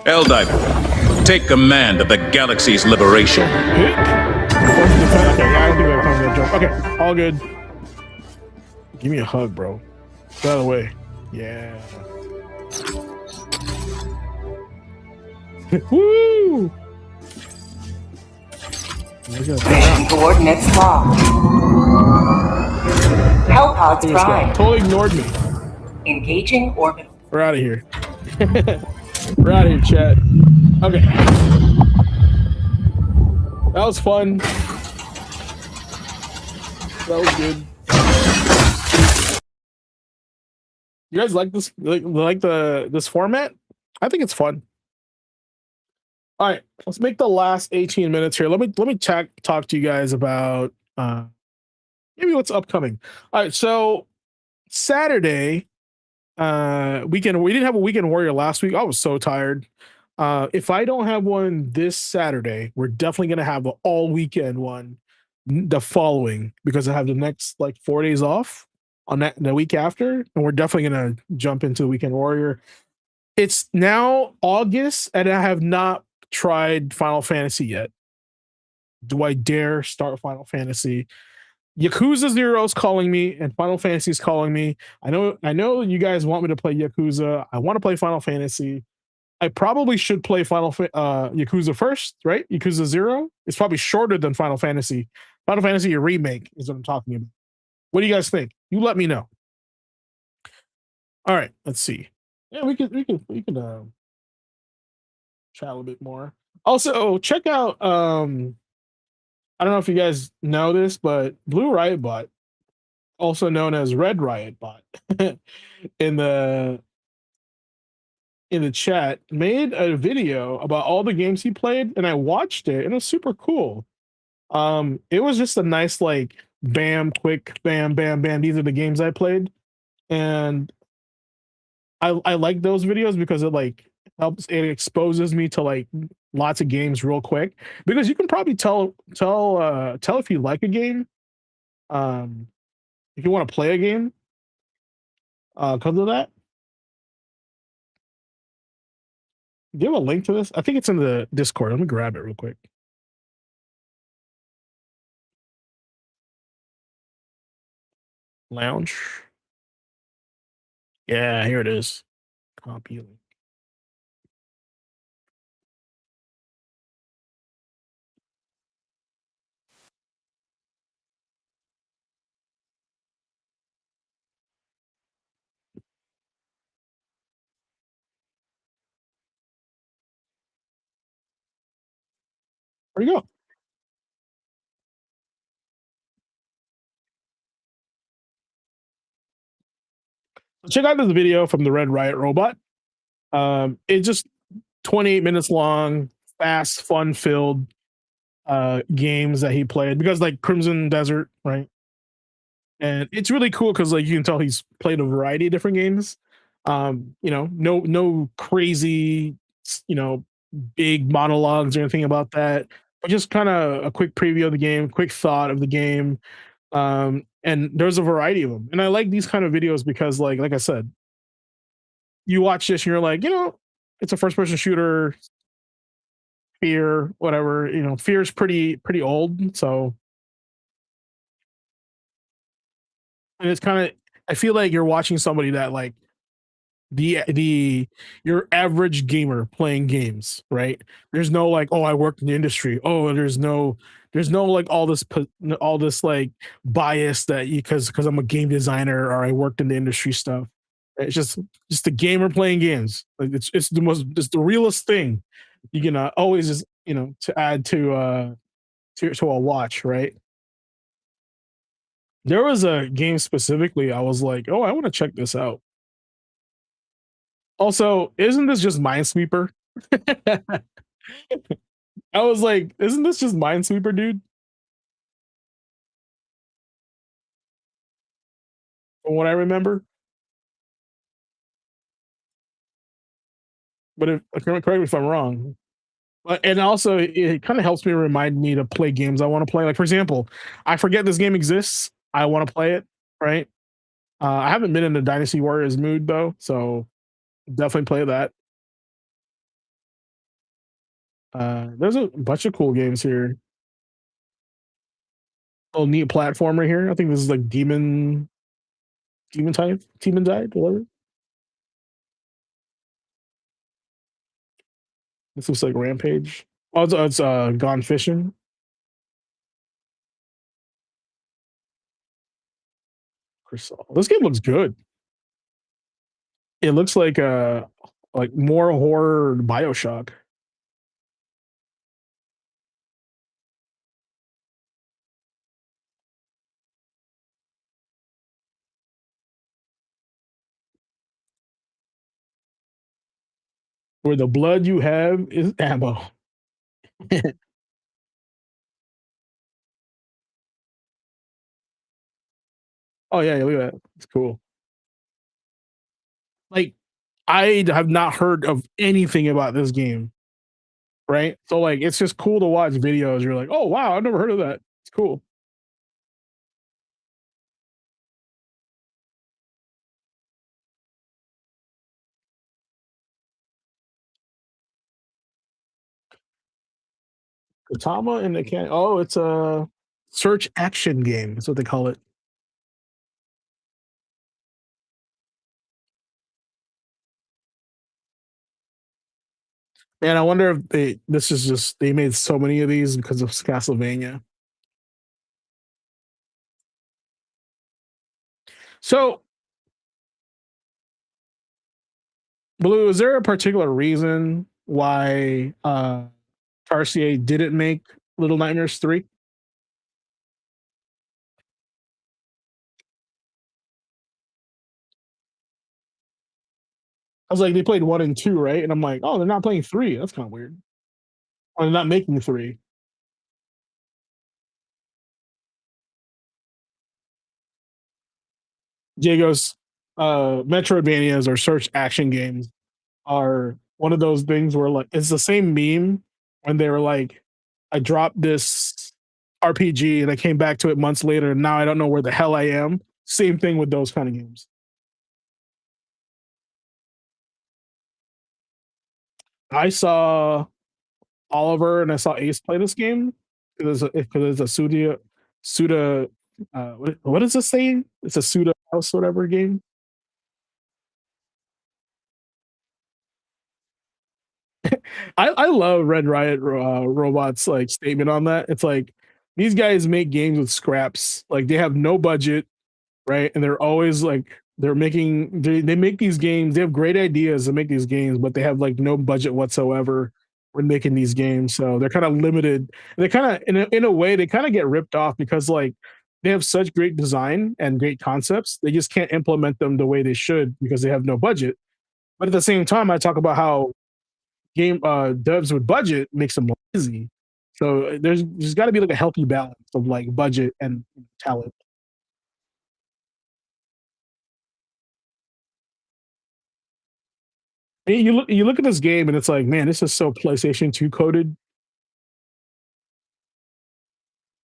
Helldiver, take command of the galaxy's liberation. Okay, yeah, I don't think we have time for that jump. Okay, all good. Give me a hug, bro. Get out of the way. Yeah. Woo! Mission coordinates locked. Hellpods prime. Totally ignored me. Engaging orbit. We're out of here. We're out of here, chat. Okay. That was fun. That was good. You guys like this? Like this format? I think it's fun. All right, let's make the last 18 minutes here. Let me talk to you guys about maybe what's upcoming. All right, so Saturday weekend. We didn't have a weekend warrior last week. I was so tired. If I don't have one this Saturday, we're definitely gonna have an all weekend one the following, because I have the next like 4 days off on that the week after, and we're definitely gonna jump into the weekend warrior. It's now August, and I have not tried Final Fantasy yet. Do I dare start Final Fantasy? Yakuza 0 is calling me, and Final Fantasy is calling me. I know you guys want me to play Yakuza. I want to play Final Fantasy. I probably should play Yakuza first, right? Yakuza 0 is probably shorter than Final Fantasy. Final Fantasy remake is what I'm talking about. What do you guys think? You let me know. All right, let's see. Yeah, we can chat a little bit more. Also, check out I don't know if you guys know this, but Blue Riot Bot, also known as Red Riot Bot, in the in the chat made a video about all the games he played, and I watched it, and it was super cool. It was just a nice like bam, quick bam, bam, bam. These are the games I played, and I like those videos because it like helps it exposes me to like lots of games real quick because you can probably tell if you like a game, um if you want to play a game because of that. Do you have a link to this? I think it's in the Discord. Let me grab it real quick. Lounge. Yeah, here it is. Copy link. Where you go? So check out this video from the Red Riot Robot. It's just 28 minutes long, fast, fun filled games that he played because like Crimson Desert, right? And it's really cool because like you can tell he's played a variety of different games. No crazy, you know, big monologues or anything about that, but just kind of a quick preview of the game, quick thought of the game. And there's a variety of them, and I like these kind of videos because like I said, you watch this and you're like, it's a first person shooter. Fear, whatever, Fear is pretty old, so and it's kind of I feel like you're watching somebody that like the your average gamer playing games, right? There's no like, oh, I worked in the industry. Oh, there's no like all this like bias that you because I'm a game designer or I worked in the industry stuff. It's just a gamer playing games. Like it's the realest thing you can always just to add to a watch, right? There was a game specifically I was like, oh, I want to check this out. Also, isn't this just Minesweeper? I was like, isn't this just Minesweeper, dude? From what I remember. But correct me if I'm wrong. But and also it kind of helps me remind me to play games I want to play. Like for example, I forget this game exists. I want to play it, right? I haven't been in the Dynasty Warriors mood though, so definitely play that. There's a bunch of cool games here. Oh, neat platformer here. I think this is like Demon Tide, whatever. This looks like Rampage. Oh, it's Gone Fishing. Crystal. This game looks good. It looks like more horror Bioshock. Where the blood you have is ammo. Oh yeah, look at that. It's cool. Like I have not heard of anything about this game, right? So like it's just cool to watch videos. You're like, oh wow, I've never heard of that. It's cool. Katama and the can. Oh, it's a search action game. That's what they call it. And I wonder if this is just they made so many of these because of Castlevania. So, Blue, is there a particular reason why Tarsier didn't make Little Nightmares 3? was like, they played 1 and 2, right? And I'm like, oh, they're not playing 3. That's kind of weird. Or they're not making 3. Diego's Metroidvanias or search action games are one of those things where like it's the same meme when they were like, I dropped this RPG and I came back to it months later and now I don't know where the hell I am. Same thing with those kind of games. I saw Oliver and I saw Ace play this game because it's a Suda what is this saying? It's a Suda house whatever game. I love Red Riot Robot's like statement on that. It's like these guys make games with scraps. Like they have no budget, right? And they're always like they make these games. They have great ideas to make these games, but they have like no budget whatsoever when making these games. So they're kind of limited. They kind of in a way they kind of get ripped off because like they have such great design and great concepts. They just can't implement them the way they should because they have no budget. But at the same time, I talk about how game devs with budget makes them lazy. So there's got to be like a healthy balance of like budget and talent. And you look at this game and it's like, man, this is so PlayStation 2 coded.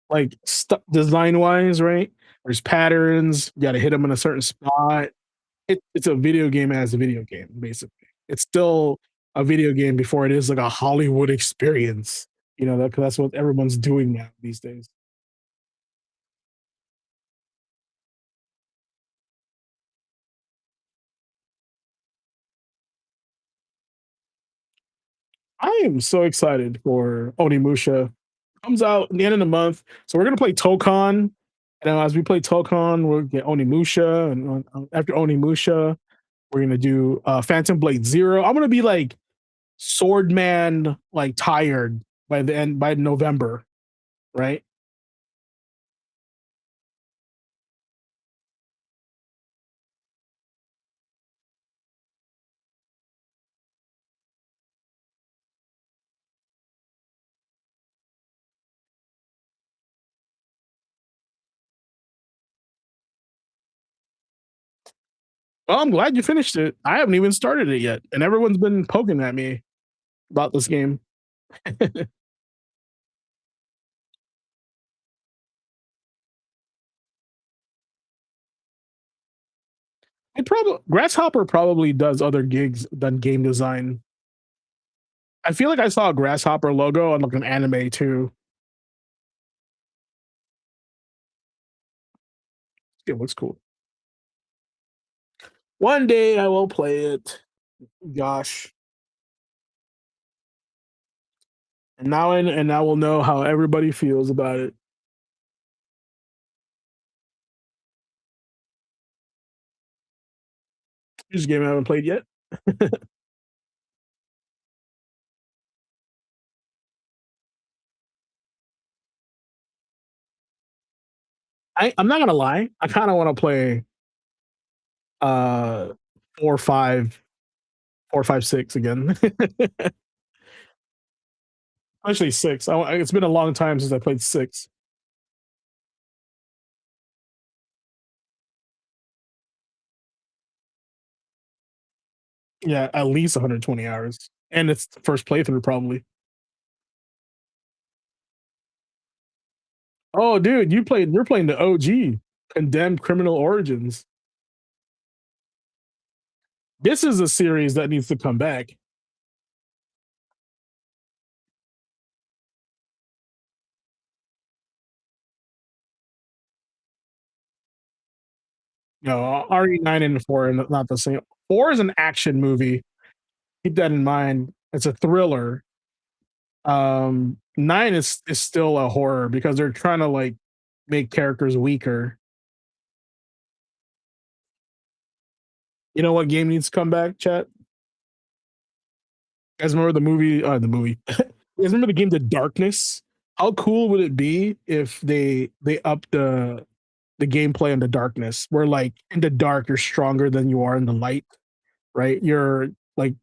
Like design wise, right? There's patterns. You got to hit them in a certain spot. It's a video game as a video game, basically. It's still a video game before it is like a Hollywood experience. You know, that's what everyone's doing now these days. I am so excited for Onimusha. Comes out in the end of the month, so we're gonna play Tokon. And then as we play Tokon, we'll get Onimusha, and after Onimusha, we're gonna do Phantom Blade Zero. I'm gonna be like Swordman, like tired by the end by November, right? Well, I'm glad you finished it. I haven't even started it yet, and everyone's been poking at me about this game. It probably Grasshopper probably does other gigs than game design. I feel like I saw a Grasshopper logo on like an anime too. It looks cool. One day I will play it. Gosh. And now we'll know how everybody feels about it. This game I haven't played yet. I'm not gonna lie. I kind of want to play uh 4, 5, 4, 5, 6 again. Actually 6. It's been a long time since I played 6. Yeah, at least 120 hours. And it's the first playthrough probably. Oh dude, you're playing the OG Condemned Criminal Origins. This is a series that needs to come back. No, RE9 and 4 are not the same. 4 is an action movie. Keep that in mind. It's a thriller. 9 is still a horror because they're trying to like make characters weaker. You know what game needs to come back, chat? You guys remember the movie? The movie. You guys remember the game The Darkness? How cool would it be if they upped the gameplay in The Darkness, where like in the dark you're stronger than you are in the light, right? You're like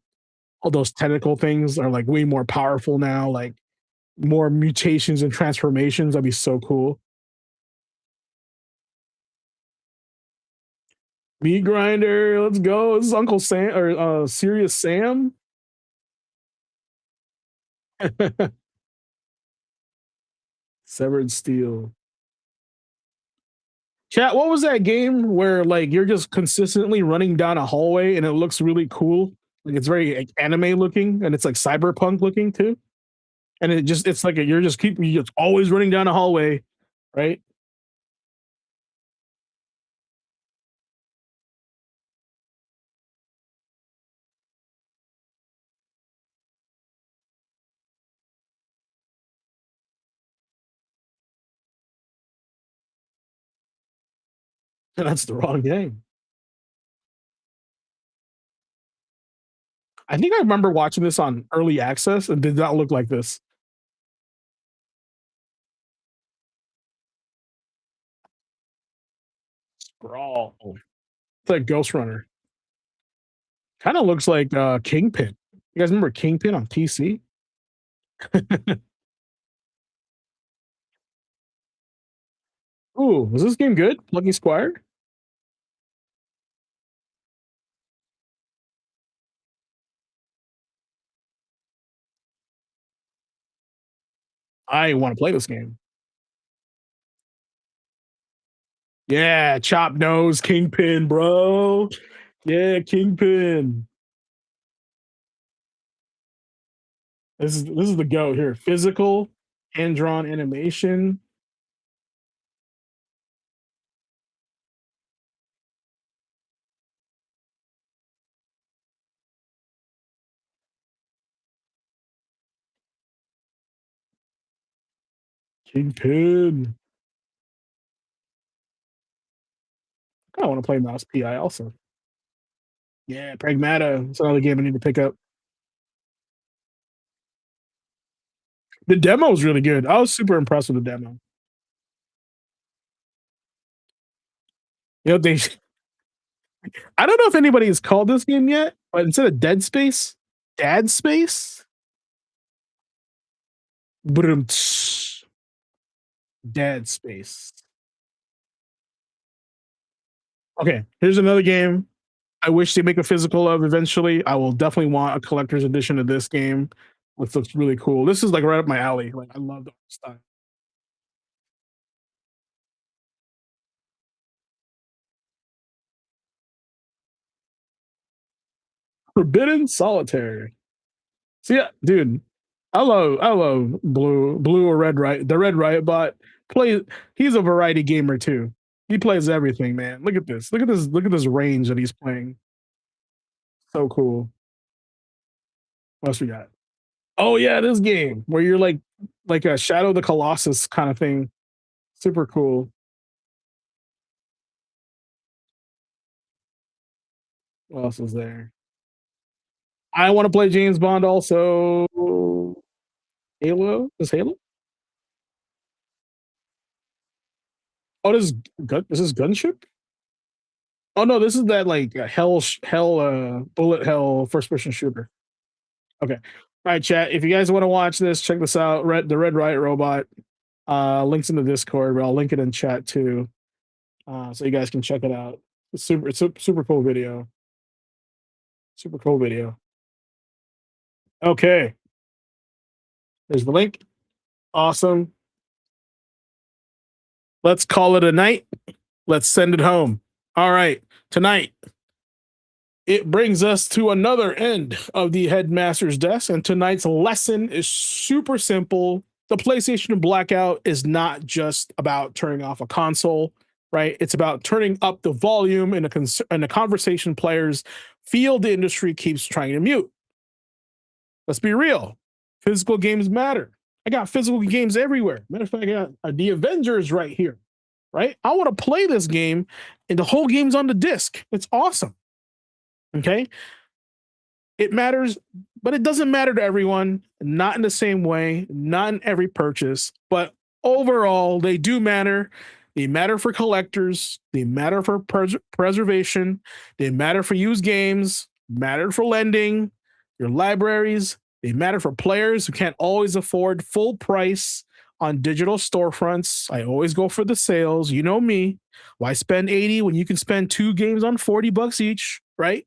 all those tentacle things are like way more powerful now, like more mutations and transformations. That'd be so cool. Meat grinder, let's go. This is Uncle Sam or Serious Sam. Severed Steel. Chat, what was that game where like you're just consistently running down a hallway and it looks really cool? Like it's very like, anime looking and it's like cyberpunk looking too. And it's like you're just always running down a hallway, right? That's the wrong game. I think I remember watching this on early access and did not look like this. Sprawl. It's like Ghost Runner. Kind of looks like Kingpin. You guys remember Kingpin on PC? Ooh, was this game good? Lucky Squire? I want to play this game. Yeah, chop nose, Kingpin, bro. Yeah, Kingpin. This is the go here. Physical, hand drawn animation. Kingpin. I want to play Mouse PI also. Yeah, Pragmata. It's another game I need to pick up. The demo is really good. I was super impressed with the demo. You know, they I don't know if anybody has called this game yet, but instead of Dead Space, Dad Space. Brum, Dead Space. Okay, here's another game I wish they make a physical of eventually. I will definitely want a collector's edition of this game, which looks really cool. This is like right up my alley. Like I love the art style. Forbidden Solitaire. So yeah, dude, I love blue or red right. The red riot bot play. He's a variety gamer too. He plays everything, man. Look at this. Look at this. Look at this range that he's playing. So cool. What else we got? Oh yeah, this game where you're like a Shadow of the Colossus kind of thing. Super cool. What else is there? I want to play James Bond also. Halo? Is Halo? Oh, this is Gunship? Oh no, this is that like bullet hell first person shooter. Okay. All right, chat. If you guys want to watch this, check this out. The Red Riot Robot. Links in the Discord, but I'll link it in chat too. So you guys can check it out. It's a super cool video. Super cool video. Okay. There's the link. Awesome. Let's call it a night. Let's send it home. All right. Tonight, it brings us to another end of the Headmaster's desk. And tonight's lesson is super simple. The PlayStation Blackout is not just about turning off a console, right? It's about turning up the volume in a conversation players feel the industry keeps trying to mute. Let's be real. Physical games matter. I got physical games everywhere. Matter of fact, I got the Avengers right here, right? I want to play this game, and the whole game's on the disc. It's awesome. Okay? It matters, but it doesn't matter to everyone. Not in the same way, not in every purchase, but overall, they do matter. They matter for collectors. They matter for preservation. They matter for used games. mattered for lending, your libraries, they matter for players who can't always afford full price on digital storefronts. I always go for the sales. You know me. Why spend 80 when you can spend 2 games on $40 each, right?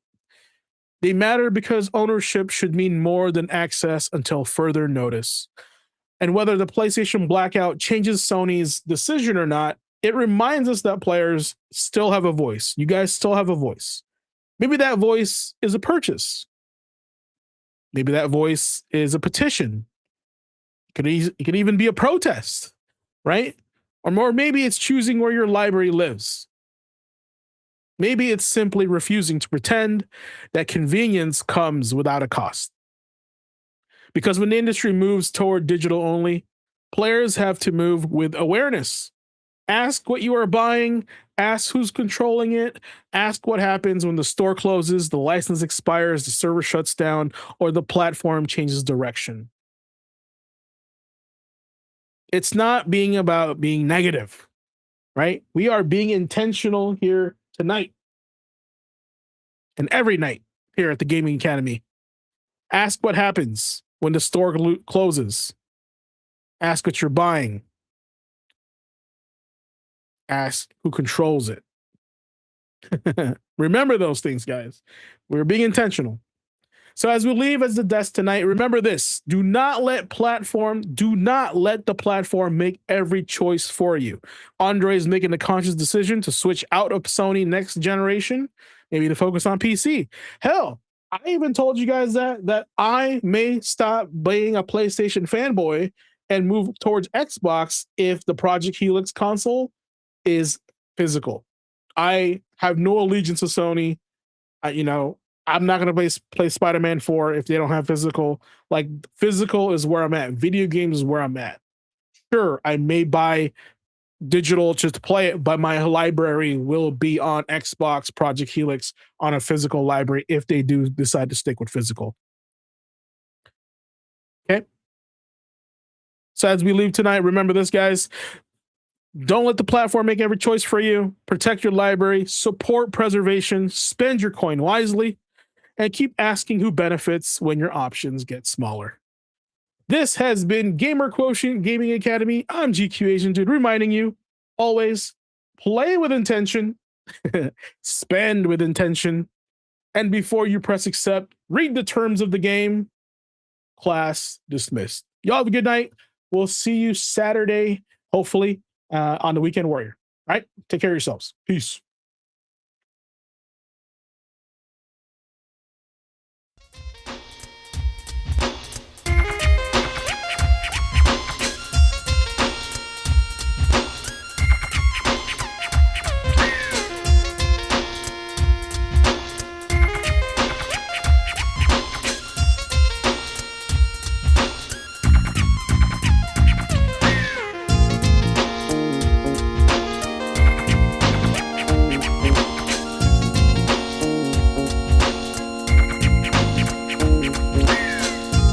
They matter because ownership should mean more than access until further notice. And whether the PlayStation Blackout changes Sony's decision or not, it reminds us that players still have a voice. You guys still have a voice. Maybe that voice is a purchase. Maybe that voice is a petition. It could even be a protest, right? Or more, maybe it's choosing where your library lives. Maybe it's simply refusing to pretend that convenience comes without a cost. Because when the industry moves toward digital only, players have to move with awareness. Ask what you are buying, ask who's controlling it, ask what happens when the store closes, the license expires, the server shuts down, or the platform changes direction. It's not being about being negative, right? We are being intentional here tonight and every night here at the Gaming Academy. Ask what happens when the store closes. Ask what you're buying. Ask who controls it. Remember those things, guys. We're being intentional. So as we leave as the desk tonight, remember this. Do not let the platform make every choice for you. Andre is making a conscious decision to switch out of Sony next generation, maybe to focus on PC. Hell, I even told you guys that I may stop being a PlayStation fanboy and move towards Xbox if the Project Helix console is physical. I have no allegiance to Sony. I'm not going to play Spider-Man 4 if they don't have physical. Like, physical is where I'm at. Video games is where I'm at. Sure, I may buy digital just to play it, but my library will be on Xbox Project Helix on a physical library if they do decide to stick with physical. Okay? So as we leave tonight, remember this, guys. Don't let the platform make every choice for you. Protect your library, support preservation, spend your coin wisely, and keep asking who benefits when your options get smaller. This has been Gamer Quotient Gaming Academy. I'm GQ Asian Dude, reminding you, always play with intention, spend with intention, and before you press accept, read the terms of the game. Class dismissed. Y'all have a good night. We'll see you Saturday, hopefully, on the Weekend Warrior. All right? Take care of yourselves. Peace.